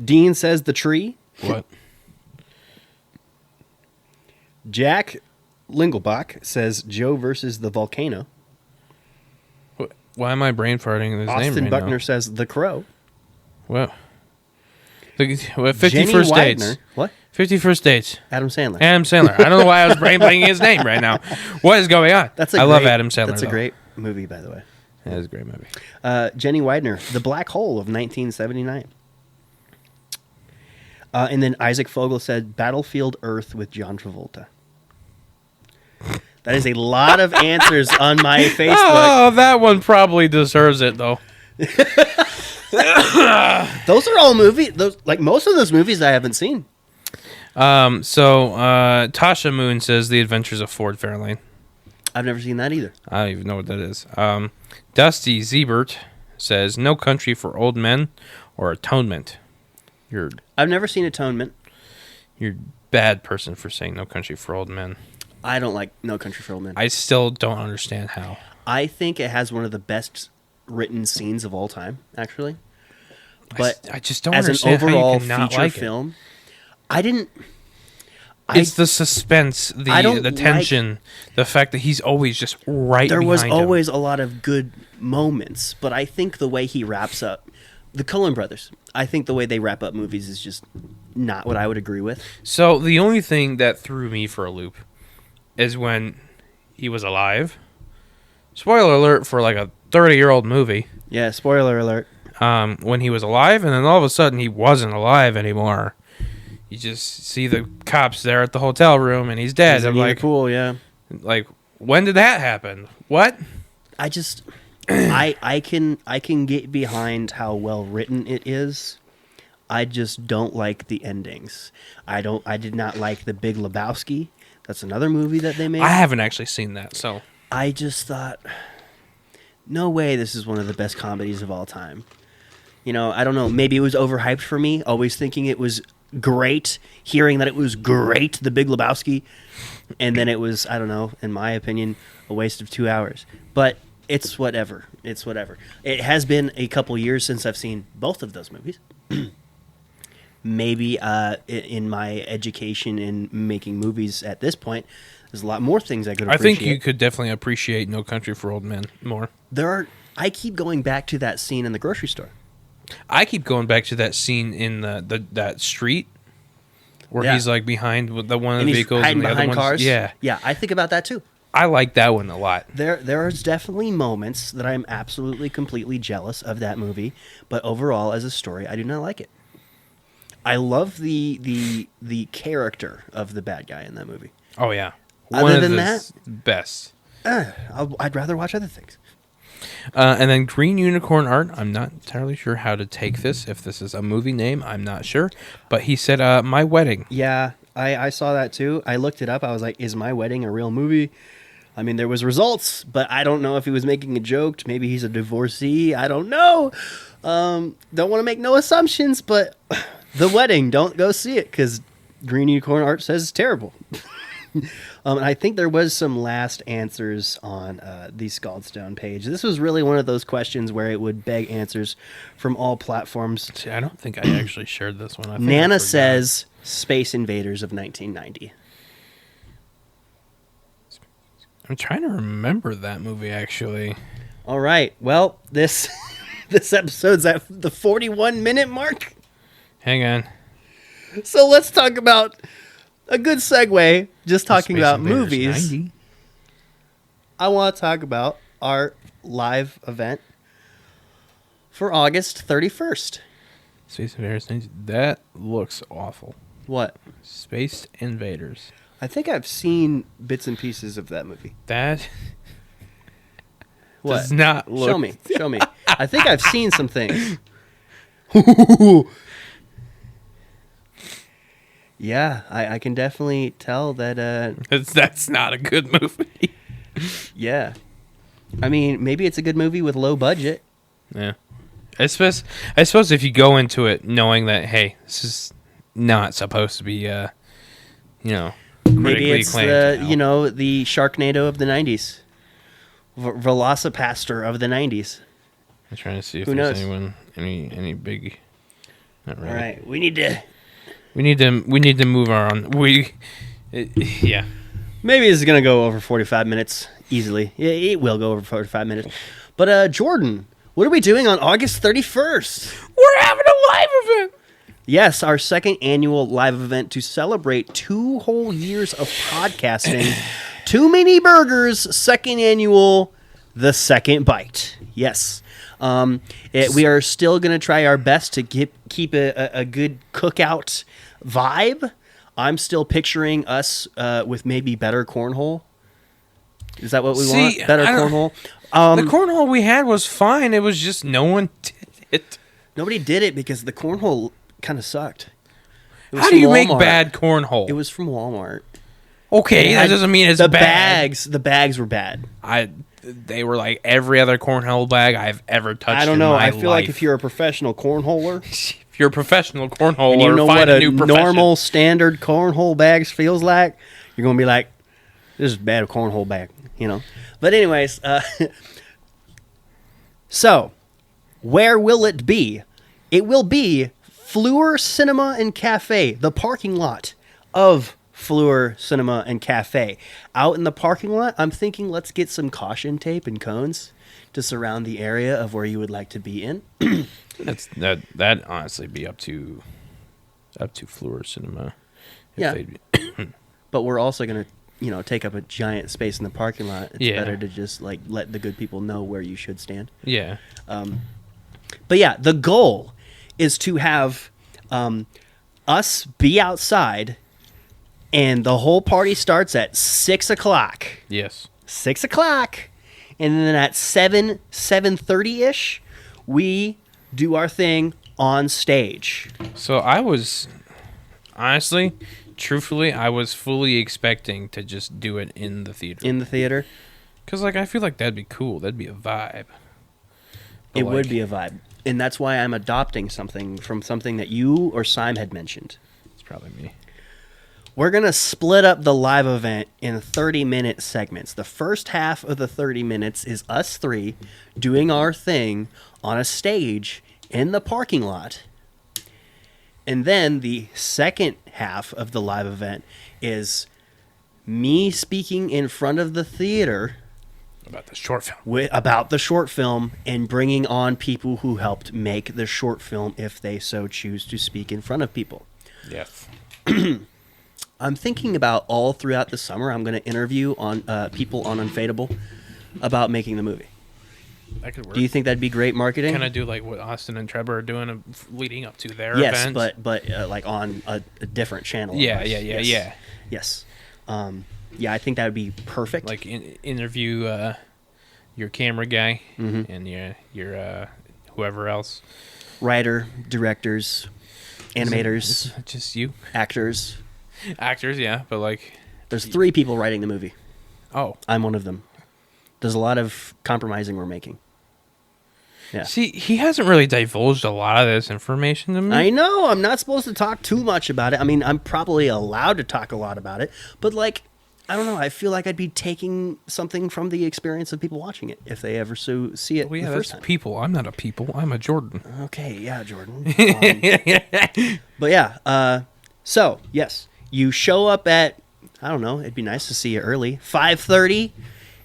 Dean says The Tree. What? Jack Lingelbach says Joe versus the Volcano. Why am I brain farting his Austin name right Buckner now? says The Crow. Well, 50 Jenny First Widener. Dates. What? 50 First Dates. Adam Sandler. Adam Sandler. I don't know why I was brain blanking his name right now. What is going on? I love Adam Sandler. That's a though. great movie, by the way. That is a great movie. Jenny Widener, The Black Hole of 1979. And then Isaac Fogel said Battlefield Earth with John Travolta. That is a lot of answers on my Facebook. Oh, that one probably deserves it though. Those are all movies. Those like most of those movies I haven't seen. Tasha Moon says The Adventures of Ford Fairlane. I've never seen that either. I don't even know what that is. Dusty Ziebert says No Country for Old Men or Atonement. You're I've never seen Atonement. a bad person for saying No Country for Old Men. I don't like No Country for Old Men. I still don't understand how. I think it has one of the best written scenes of all time, actually. But I just don't as an understand overall how you cannot feature like film, I didn't. It's the suspense, I don't the tension, the fact that he's always just right There behind was him. always a lot of good moments, but I think the way he wraps up, the Coen brothers, I think the way they wrap up movies is just not what I would agree with. So the only thing that threw me for a loop is when he was alive. Spoiler alert for like a 30-year-old movie. Yeah, spoiler alert. When he was alive, and then all of a sudden he wasn't alive anymore. You just see the cops there at the hotel room, and he's dead. I'm like, cool, yeah. like, When did that happen? What? I just I can get behind how well written it is. I just don't like the endings. I did not like The Big Lebowski. That's another movie that they made. I haven't actually seen that, so I just thought, no way this is one of the best comedies of all time. You know, I don't know. Maybe it was overhyped for me, always thinking it was great, hearing that it was great, The Big Lebowski, and then it was, I don't know, in my opinion, a waste of 2 hours. But it's whatever. It's whatever. It has been a couple years since I've seen both of those movies. Maybe in my education in making movies at this point, there's a lot more things I could appreciate. I think you could definitely appreciate No Country for Old Men more. I keep going back to that scene in the grocery store. I keep going back to that scene in that street where he's like behind one of the vehicles hiding and the behind other ones. cars. Yeah, Yeah, I think about that too. I like that one a lot. There's definitely moments that I'm absolutely, completely jealous of that movie, but overall, as a story, I do not like it. I love the character of the bad guy in that movie. Oh yeah, Other than that, best. I'd rather watch other things. And then Green Unicorn Art. I'm not entirely sure how to take this. If this is a movie name, I'm not sure. But he said, "My Wedding." Yeah, I saw that too. I looked it up. I was like, "Is My Wedding a real movie?" I mean, there was results, but I don't know if he was making a joke. Maybe he's a divorcee. I don't know. Don't want to make no assumptions, but The Wedding, don't go see it because Green Unicorn Art says it's terrible. And I think there was some last answers on the Scaldstone page. This was really one of those questions where it would beg answers from all platforms. See, I don't think I actually shared this one. I think Nana I forgot. says Space Invaders of 1990. I'm trying to remember that movie, actually. All right. Well, this episode's at the 41-minute mark. Hang on. So let's talk about a good segue, just talking Space about Invaders movies. 90. I want to talk about our live event for August 31st. Space Invaders 90. That looks awful. What? Space Invaders. I think I've seen bits and pieces of that movie. That What? does not look... Show me. I think I've seen some things. Yeah, I can definitely tell that. That's not a good movie. Yeah. I mean, maybe it's a good movie with low budget. Yeah. I suppose if you go into it knowing that, hey, this is not supposed to be, Maybe it's acclaimed, the Sharknado of the 90s. Velocipaster of the 90s. I'm trying to see if Who there's knows? anyone, any big... Not really. All right, we need to... We need to move on. Yeah. Maybe this is going to go over 45 minutes easily. It will go over 45 minutes. But, Jordan, what are we doing on August 31st? We're having a live event. Yes, our second annual live event to celebrate 2 whole years of podcasting. Too Many Burgers, second annual, The Second Bite. Yes. We are still going to try our best to keep a good cookout vibe. I'm still picturing us with maybe better cornhole. Is that what we want? Better cornhole? The cornhole we had was fine. It was just no one did it. Nobody did it because the cornhole kind of sucked. How do you make bad cornhole? It was from Walmart. Okay, that doesn't mean it's bad. The bags were bad. They were like every other cornhole bag I've ever touched. I don't know. In my I feel like life. if you're a professional cornholer, if you're a professional cornholer, and you know find what a a new profession. normal standard cornhole bags feels like, you're gonna be like, "This is a bad cornhole bag," But anyways, so where will it be? It will be Fleur Cinema and Cafe, the parking lot of Fleur Cinema and Cafe. Out in the parking lot, I'm thinking let's get some caution tape and cones to surround the area of where you would like to be in. That honestly be up to Fleur Cinema. Yeah. But we're also going to, take up a giant space in the parking lot. It's better to just let the good people know where you should stand. Yeah. But yeah, the goal is to have us be outside, and the whole party starts at 6 o'clock. Yes. 6 o'clock, and then at 7:30ish, we do our thing on stage. So I was, honestly, truthfully, I was fully expecting to just do it in the theater. In the theater, Because, like, I feel like that'd be cool. That'd be a vibe. But, it like, would be a vibe. And that's why I'm adopting something from something that you or Sime had mentioned. It's probably me. We're going to split up the live event in 30-minute segments. The first half of the 30 minutes is us three doing our thing on a stage in the parking lot. And then the second half of the live event is me speaking in front of the theater About the short film. about the short film and bringing on people who helped make the short film if they so choose to speak in front of people. Yes. I'm thinking about all throughout the summer, I'm going to interview on people on Unfadable about making the movie. That could work. Do you think that'd be great marketing? Can I do like what Austin and Trevor are doing leading up to their Yes, events? but like on a different channel. Yeah, of ours. yeah. Yes. Yeah, I think that would be perfect. Like interview your camera guy Mhm. and your whoever else. Writer, directors, animators, Is it just you. actors. Actors, yeah, but like, There's 3 people writing the movie. oh, I'm one of them. There's a lot of compromising we're making. Yeah. see, he hasn't really divulged a lot of this information to me. I know. I'm not supposed to talk too much about it. I mean, I'm probably allowed to talk a lot about it, but like, I don't know. I feel like I'd be taking something from the experience of people watching it if they ever see it Well, yeah, the first that's time. people. I'm not a people. I'm a Jordan. Okay, yeah, Jordan. But yeah, so yes, you show up at, I don't know, it'd be nice to see you early, 5:30,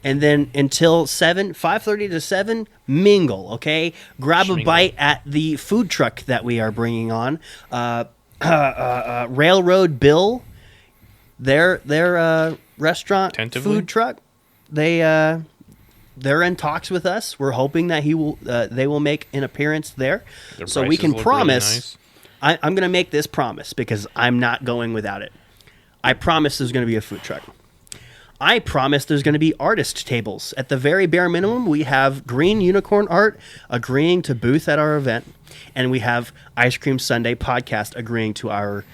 and then until 7, 5:30 to 7, mingle. Okay, grab a Schmingle. bite at the food truck that we are bringing on. Railroad Bill, their restaurant Tentatively? food truck. They're in talks with us. We're hoping that they will make an appearance there, Their so we prices can look really promise. nice. I'm going to make this promise because I'm not going without it. I promise there's going to be a food truck. I promise there's going to be artist tables. At the very bare minimum, we have Green Unicorn Art agreeing to booth at our event, and we have Ice Cream Sunday podcast agreeing to our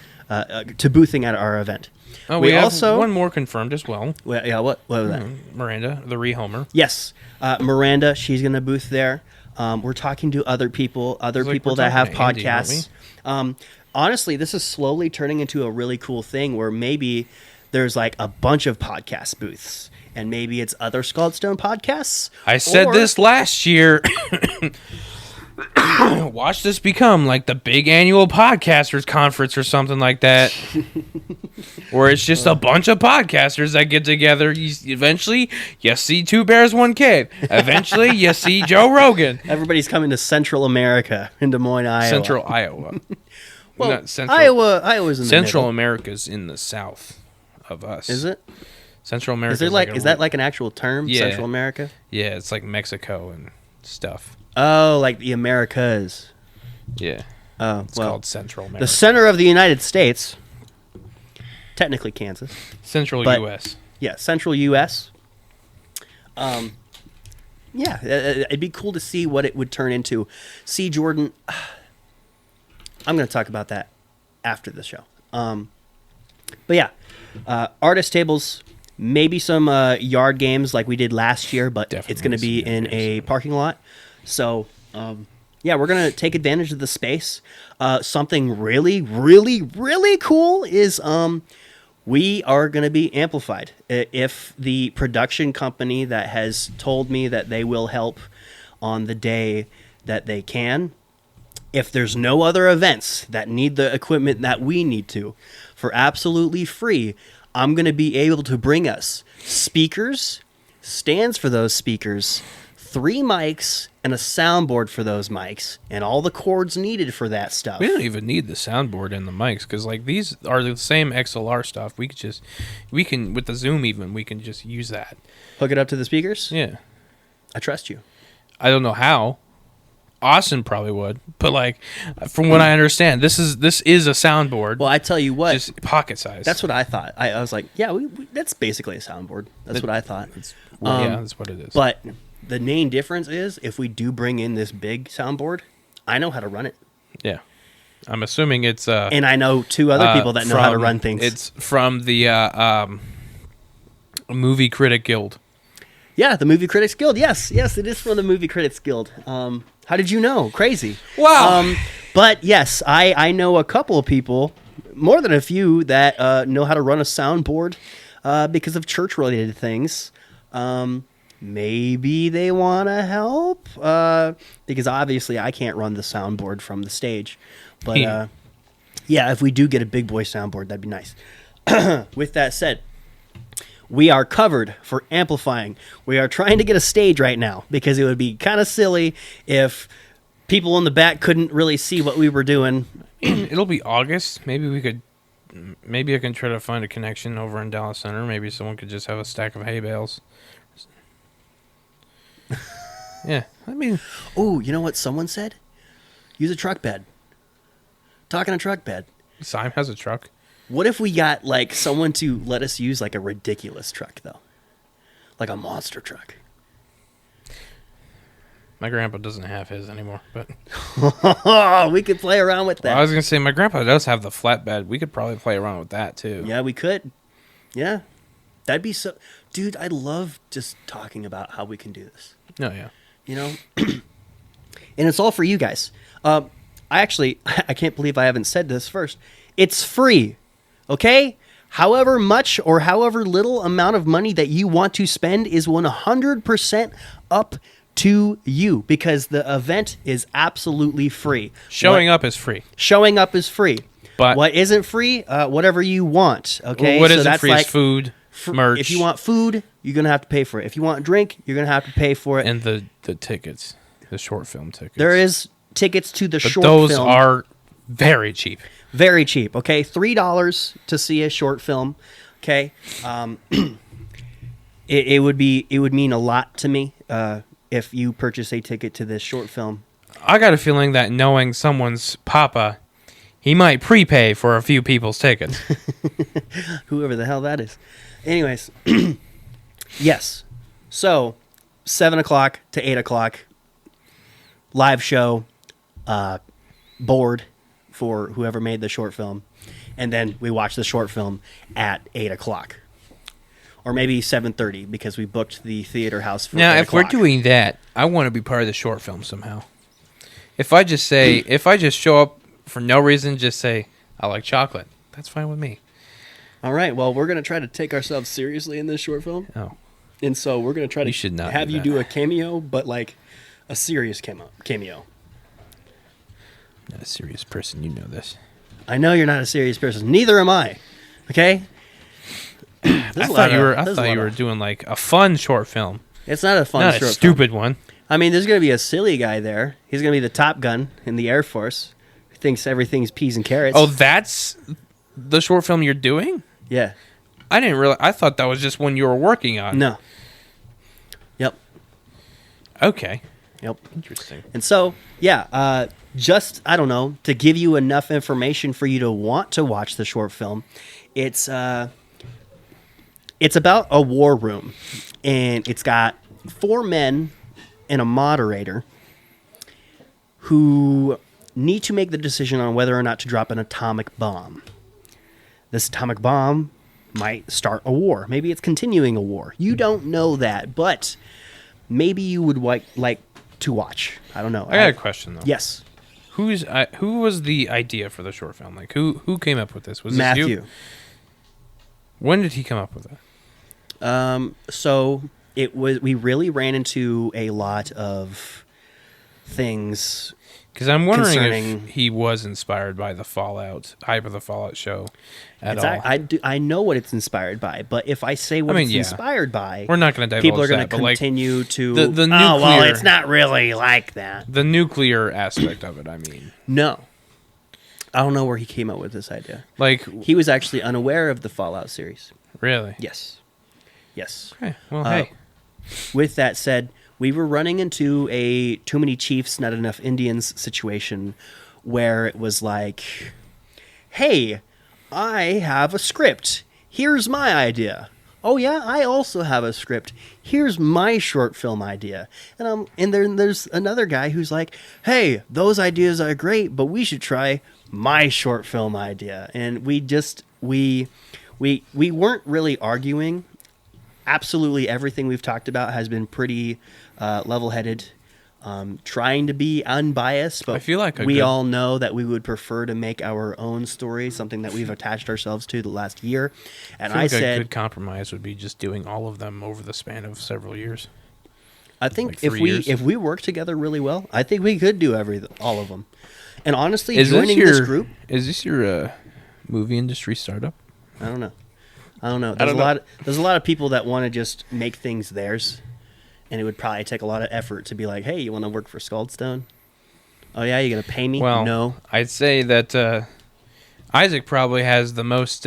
to boothing at our event. Oh, we have also one more confirmed as well. Yeah, what was that? Miranda, the rehomer. Yes, Miranda. She's going to booth there. We're talking to other people like that we're have talking to Andy, podcasts. Honestly, this is slowly turning into a really cool thing where maybe there's like a bunch of podcast booths, and maybe it's other Scald Stone podcasts. I said or- this last year. Watch this become like the big annual podcasters conference or something like that, where it's just a bunch of podcasters that get together. Eventually, you see Two Bears, One Cave. Eventually, you see Joe Rogan. Everybody's coming to Central America in Des Moines, Iowa. Central Iowa. well, Not Central. Iowa's in the Central middle. America's in the south of us. Is it? Central America? Is that like an actual term? Yeah. Central America? Yeah, it's like Mexico and stuff. Oh, like the Americas. Yeah, Oh, it's well, called Central America. the center of the United States. Technically Kansas. Central but- U.S. Yeah, Central U.S. Yeah, it'd be cool to see what it would turn into. See, Jordan, I'm going to talk about that after the show. But yeah, artist tables, maybe some yard games like we did last year, but it's Definitely going to be some yard in a games. parking lot. So, yeah, we're going to take advantage of the space. Something really, really, really cool is we are going to be amplified. If the production company that has told me that they will help on the day that they can, if there's no other events that need the equipment that we need to, for absolutely free, I'm going to be able to bring us speakers, stands for those speakers, 3 mics, and a soundboard for those mics, and all the cords needed for that stuff. We don't even need the soundboard and the mics because like these are the same XLR stuff. We can with the Zoom even we can just use that. Hook it up to the speakers? Yeah, I trust you. I don't know how. Austin probably would, but like from what I understand, this is a soundboard. Well, I tell you what, just pocket size. that's what I thought. I was like, yeah, that's basically a soundboard. That's what I thought. Yeah, that's what it is. But the main difference is if we do bring in this big soundboard, I know how to run it. Yeah, I'm assuming it's and I know 2 other people that know how to run things. It's from the Movie Critic Guild. Yeah, the Movie Critics Guild. Yes, it is from the Movie Critics Guild. How did you know? Crazy. Wow. But yes, I know a couple of people, more than a few, that know how to run a soundboard because of church-related things. Maybe they want to help because obviously I can't run the soundboard from the stage. But yeah, if we do get a big boy soundboard, that'd be nice. With that said, we are covered for amplifying. We are trying to get a stage right now because it would be kind of silly if people in the back couldn't really see what we were doing. It'll be August. Maybe I can try to find a connection over in Dallas Center. Maybe someone could just have a stack of hay bales. Yeah, I mean... Oh, you know what someone said? Use a truck bed. Talking a truck bed. Simon has a truck. What if we got, like, someone to let us use, like, a ridiculous truck, though? Like a monster truck. My grandpa doesn't have his anymore, but... We could play around with that. Well, I was going to say, my grandpa does have the flatbed. We could probably play around with that, too. Yeah, we could. Yeah. That'd be so... Dude, I love just talking about how we can do this. Oh, yeah. You know? And it's all for you guys. I can't believe I haven't said this first. It's free. Okay? However much or however little amount of money that you want to spend is 100% up to you because the event is absolutely free. Showing up is free. Showing up is free. But what isn't free? Whatever you want. Okay? Well, what isn't free is food, merch. If you want food, you're going to have to pay for it. If you want drink, you're going to have to pay for it. And the tickets. The short film tickets. There is tickets to the short film. But those film. are very cheap. Very cheap, okay? $3 to see a short film, okay? It would mean a lot to me if you purchase a ticket to this short film. I got a feeling that knowing someone's papa, he might prepay for a few people's tickets. Whoever the hell that is. Anyways, yes. So, 7 o'clock to 8 o'clock, live show, board for whoever made the short film, and then we watch the short film at 8 o'clock. Or maybe 7:30 because we booked the theater house for 8 Now, if o'clock. we're doing that, I want to be part of the short film somehow. If I just show up for no reason, just say, I like chocolate, that's fine with me. All right, well, we're going to try to take ourselves seriously in this short film. Oh. And so we're going to try to should not have do you that. do a cameo, but like a serious cameo. Not a serious person, you know this. I know you're not a serious person. Neither am I. Okay? I thought you were doing like a fun short film. It's not a fun Not short a film. stupid one. I mean, there's going to be a silly guy there. He's going to be the Top Gun in the Air Force. Who thinks everything's peas and carrots. Oh, that's the short film you're doing? Yeah. I didn't realize. I thought that was just one you were working on. No. Yep. Okay. Yep. Interesting. And so, yeah, just, I don't know, to give you enough information for you to want to watch the short film, it's about a war room, and it's got 4 men and a moderator who need to make the decision on whether or not to drop an atomic bomb. This atomic bomb might start a war. Maybe it's continuing a war. You don't know that, but maybe you would like to watch. I don't know. I got a question though. Yes. Who was the idea for the short film? Like who came up with this? Was Matthew. this you? When did he come up with it? So we really ran into a lot of things. Because I'm wondering concerning- if he was inspired by the Fallout hype of the Fallout show at all. I know what it's inspired by, but if I say what it's inspired by, we're not going to divulge people are going that, to but, like, continue to. the Oh well, nuclear- it's not really like that. The nuclear aspect of it, I mean. No, I don't know where he came up with this idea. Like, He was actually unaware of the Fallout series. really? Yes. Okay. Well, hey. With that said, we were running into a too many chiefs, not enough Indians situation where it was like, hey, I have a script. Here's my idea. Oh yeah, I also have a script. Here's my short film idea. And then there's another guy who's like, hey, those ideas are great, but we should try my short film idea. And we weren't really arguing. Absolutely everything we've talked about has been pretty level-headed, trying to be unbiased, but I feel like we all know that we would prefer to make our own story, something that we've attached ourselves to the last year. And I feel like said, a good compromise would be just doing all of them over the span of several years. I think like 3 years. if we work together really well, I think we could do all of them. And honestly, Is joining this group, is this your movie industry startup? I don't know. There's a lot of people that want to just make things theirs, and it would probably take a lot of effort to be like, hey, you want to work for Scaldstone? Oh yeah, you gonna pay me? Well, no. I'd say that Isaac probably has the most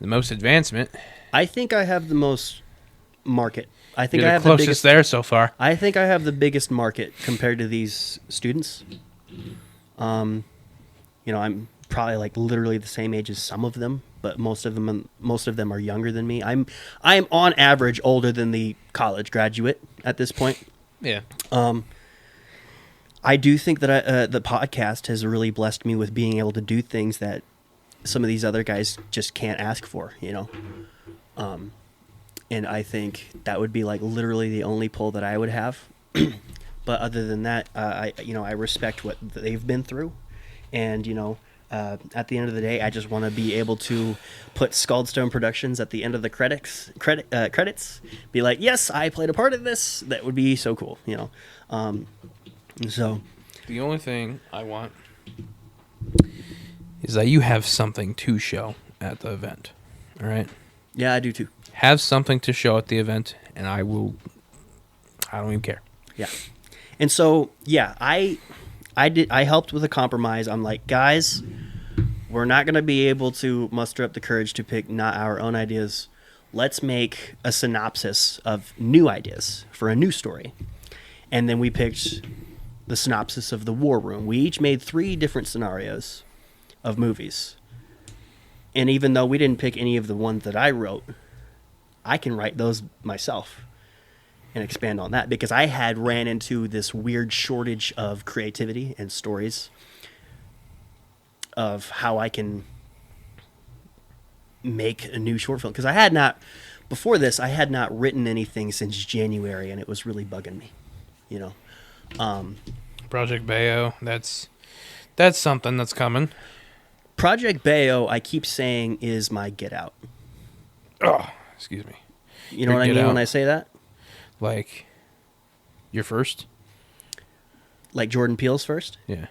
advancement. I think I have the most market. I think You're I the have the closest biggest. there so far. I think I have the biggest market compared to these students. I'm probably like literally the same age as some of them, but most of them are younger than me. I'm on average older than the college graduate at this point. Yeah. I do think that the podcast has really blessed me with being able to do things that some of these other guys just can't ask for, and I think that would be like literally the only pull that I would have. But other than that, I respect what they've been through, and at the end of the day, I just want to be able to put Scaldstone Productions at the end of the credits, be like, yes, I played a part in this. That would be so cool, So The only thing I want is that you have something to show at the event. All right? yeah, I do too. Have something to show at the event, and I don't even care. Yeah. And so, yeah, I helped with a compromise. I'm like, guys, we're not going to be able to muster up the courage to pick not our own ideas. Let's make a synopsis of new ideas for a new story. And then we picked the synopsis of The War Room. We each made 3 different scenarios of movies. And even though we didn't pick any of the ones that I wrote, I can write those myself and expand on that, because I had ran into this weird shortage of creativity and stories of how I can make a new short film. Because before this, I had not written anything since January, and it was really bugging me, Project Bayo, that's something that's coming. Project Bayo, I keep saying, is my Get Out. Oh, excuse me. You know what I mean when I say that? Like, your first? Like Jordan Peele's first? Yeah.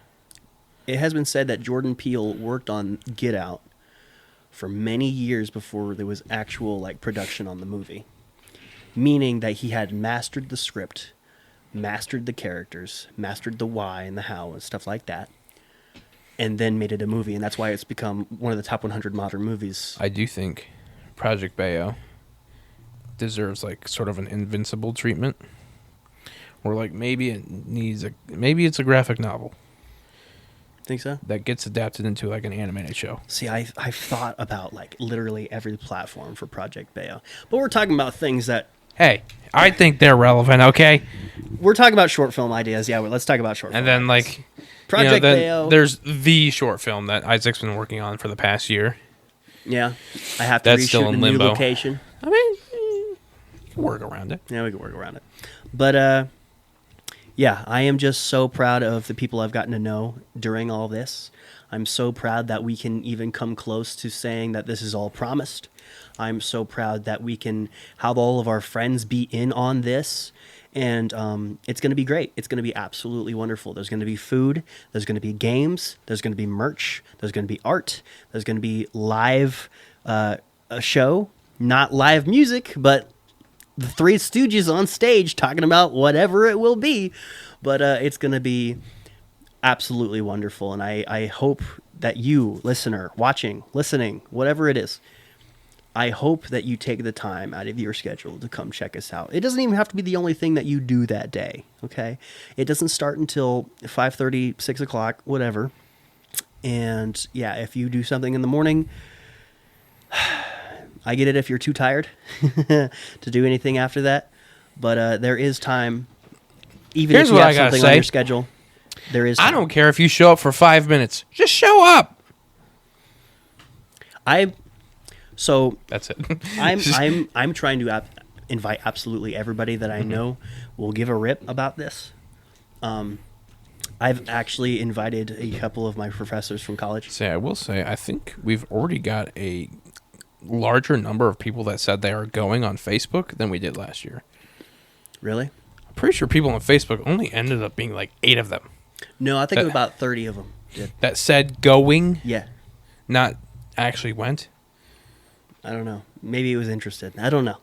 It has been said that Jordan Peele worked on Get Out for many years before there was actual production on the movie. Meaning that he had mastered the script, mastered the characters, mastered the why and the how and stuff like that, and then made it a movie. And that's why it's become one of the top 100 modern movies. I do think Project Bayo deserves sort of an Invincible treatment, or maybe it's a graphic novel. Think so? That gets adapted into an animated show. See, I've thought about literally every platform for Project Bayo, but we're talking about things that. Hey, I think they're relevant. Okay, we're talking about short film ideas. Yeah, let's talk about short. And film then ideas. Project Bayo. There's the short film that Isaac's been working on for the past year. Yeah, I have to That's reshoot still in a new limbo. location. I mean, you can work around it. Yeah, we can work around it. But yeah, I am just so proud of the people I've gotten to know during all this. I'm so proud that we can even come close to saying that this is all promised. I'm so proud that we can have all of our friends be in on this. And it's going to be great. It's going to be absolutely wonderful. There's going to be food. There's going to be games. There's going to be merch. There's going to be art. There's going to be live a show. Not live music, but the Three Stooges on stage talking about whatever it will be. But it's going to be absolutely wonderful. And I hope that you, listener, watching, listening, whatever it is, I hope that you take the time out of your schedule to come check us out. It doesn't even have to be the only thing that you do that day, okay? It doesn't start until 5:30, 6 o'clock, whatever. And yeah, if you do something in the morning, I get it if you're too tired to do anything after that. But there is time, even Here's if you what have I gotta something on say. your schedule. There is time. I don't care if you show up for 5 minutes. Just show up. So That's it. I'm trying to invite absolutely everybody that I know will give a rip about this. I've actually invited a couple of my professors from college. I will say, I think we've already got a larger number of people that said they are going on Facebook than we did last year. Really? I'm pretty sure people on Facebook only ended up being like 8 of them No, I think about 30 of them did. that said going, Yeah. not actually went. I don't know. Maybe it was interested. I don't know.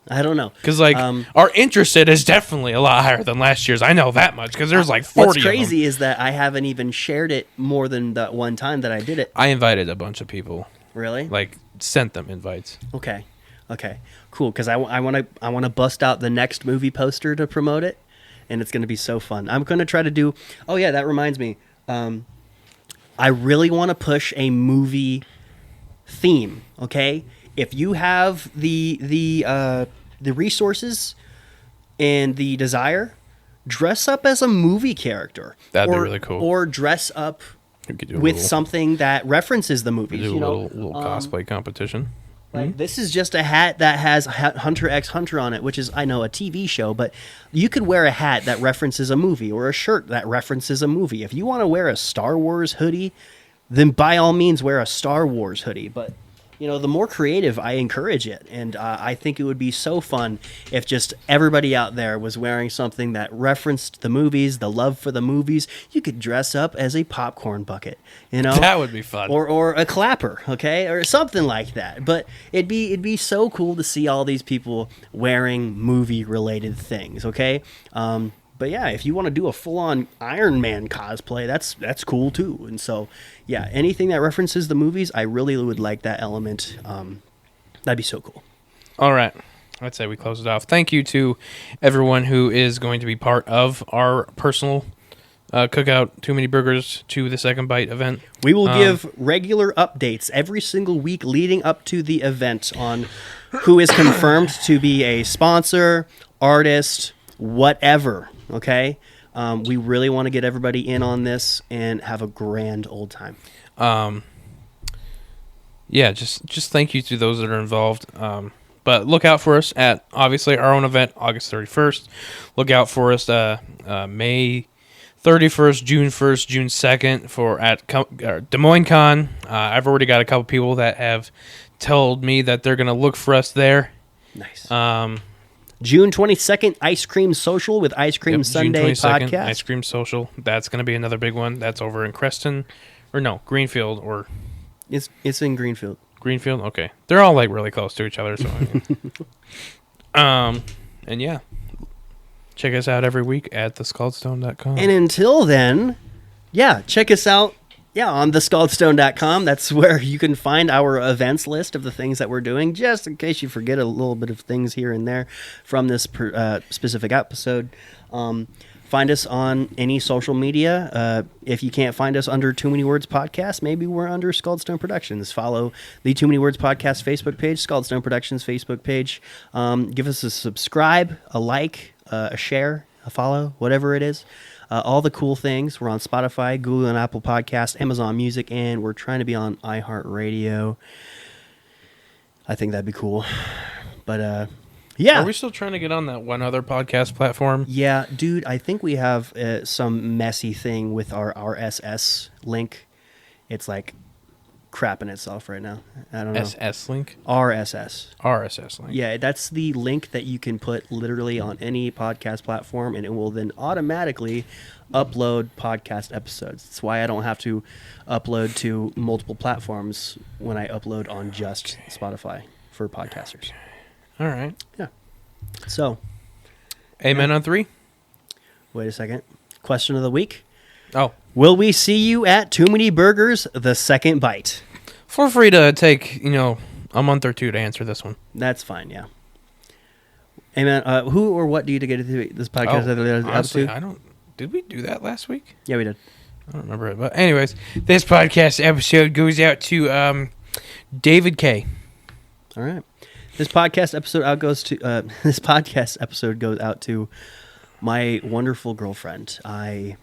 Because our interested is definitely a lot higher than last year's. I know that much because there's like 40 What's crazy of them. is that I haven't even shared it more than that one time that I did it. I invited a bunch of people, Really? like sent them invites. Okay. Cool. Because I want to bust out the next movie poster to promote it, and it's going to be so fun. I'm going to try to do. Oh yeah, that reminds me. I really want to push a movie theme. Okay, if you have the resources and the desire, dress up as a movie character. That'd be Or- really cool. Or dress up We could do a with little, something that references the movies. do a You know, little cosplay competition. like this is just a hat that has Hunter x Hunter on it, which is, I know, a TV show, but you could wear a hat that references a movie or a shirt that references a movie. If you want to wear a Star Wars hoodie, then by all means wear a Star Wars hoodie. But the more creative, I encourage it, and I think it would be so fun if just everybody out there was wearing something that referenced the movies, the love for the movies. You could dress up as a popcorn bucket, That would be fun. or a clapper, okay, or something like that. But it'd be so cool to see all these people wearing movie related things, okay. But yeah, if you want to do a full-on Iron Man cosplay, that's cool too. And so, yeah, anything that references the movies, I really would like that element. That'd be so cool. All right. I'd say we close it off. Thank you to everyone who is going to be part of our personal cookout Too Many Burgers to the Second Bite event. We will give regular updates every single week leading up to the event on who is confirmed to be a sponsor, artist, whatever. Okay, we really want to get everybody in on this and have a grand old time. Yeah, just thank you to those that are involved. But look out for us at, obviously, our own event, August 31st. Look out for us May 31st, June 1st, June 2nd at Des Moines Con. I've already got a couple people that have told me that they're going to look for us there. Nice. June 22nd, Ice Cream Social with Ice Cream Sunday June 22nd, podcast. Ice Cream Social. That's going to be another big one. That's over in Creston. Or no, Greenfield or... It's in Greenfield. Greenfield? Okay. They're all like really close to each other. So and yeah. Check us out every week at thescaldstone.com. And until then, yeah, check us out. Yeah, on thescaldstone.com. That's where you can find our events list of the things that we're doing, just in case you forget a little bit of things here and there from this specific episode. Find us on any social media. If you can't find us under Too Many Words Podcast, maybe we're under Scaldstone Productions. Follow the Too Many Words Podcast Facebook page, Scaldstone Productions Facebook page. Give us a subscribe, a like, a share, a follow, whatever it is. All the cool things. We're on Spotify, Google and Apple Podcasts, Amazon Music, and we're trying to be on iHeartRadio. I think that'd be cool. But yeah. Are we still trying to get on that one other podcast platform? Yeah, dude, I think we have some messy thing with our RSS link. It's like crapping itself right now. I don't know. SS link? RSS. RSS link. Yeah, that's the link that you can put literally on any podcast platform, and it will then automatically upload podcast episodes. That's why I don't have to upload to multiple platforms when I upload on just Spotify for podcasters. All right. Yeah. So, Amen on 3? wait a second. Question of the week. Oh. Will we see you at Too Many Burgers, the second bite? Feel free to take, a month or two to answer this one. That's fine. Yeah. Hey man, who or what do you get to this podcast? Honestly, I don't. Did we do that last week? Yeah, we did. I don't remember it. But anyways, this podcast episode goes out to David K. All right. This podcast episode goes out to my wonderful girlfriend. I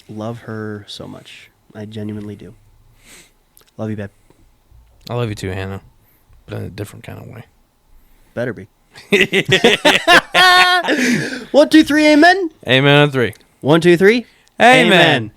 love her so much. I genuinely do. Love you, babe. I love you too, Hannah, but in a different kind of way. Better be. 1, 2, 3, amen. Amen on 3. 1, 2, 3. Amen.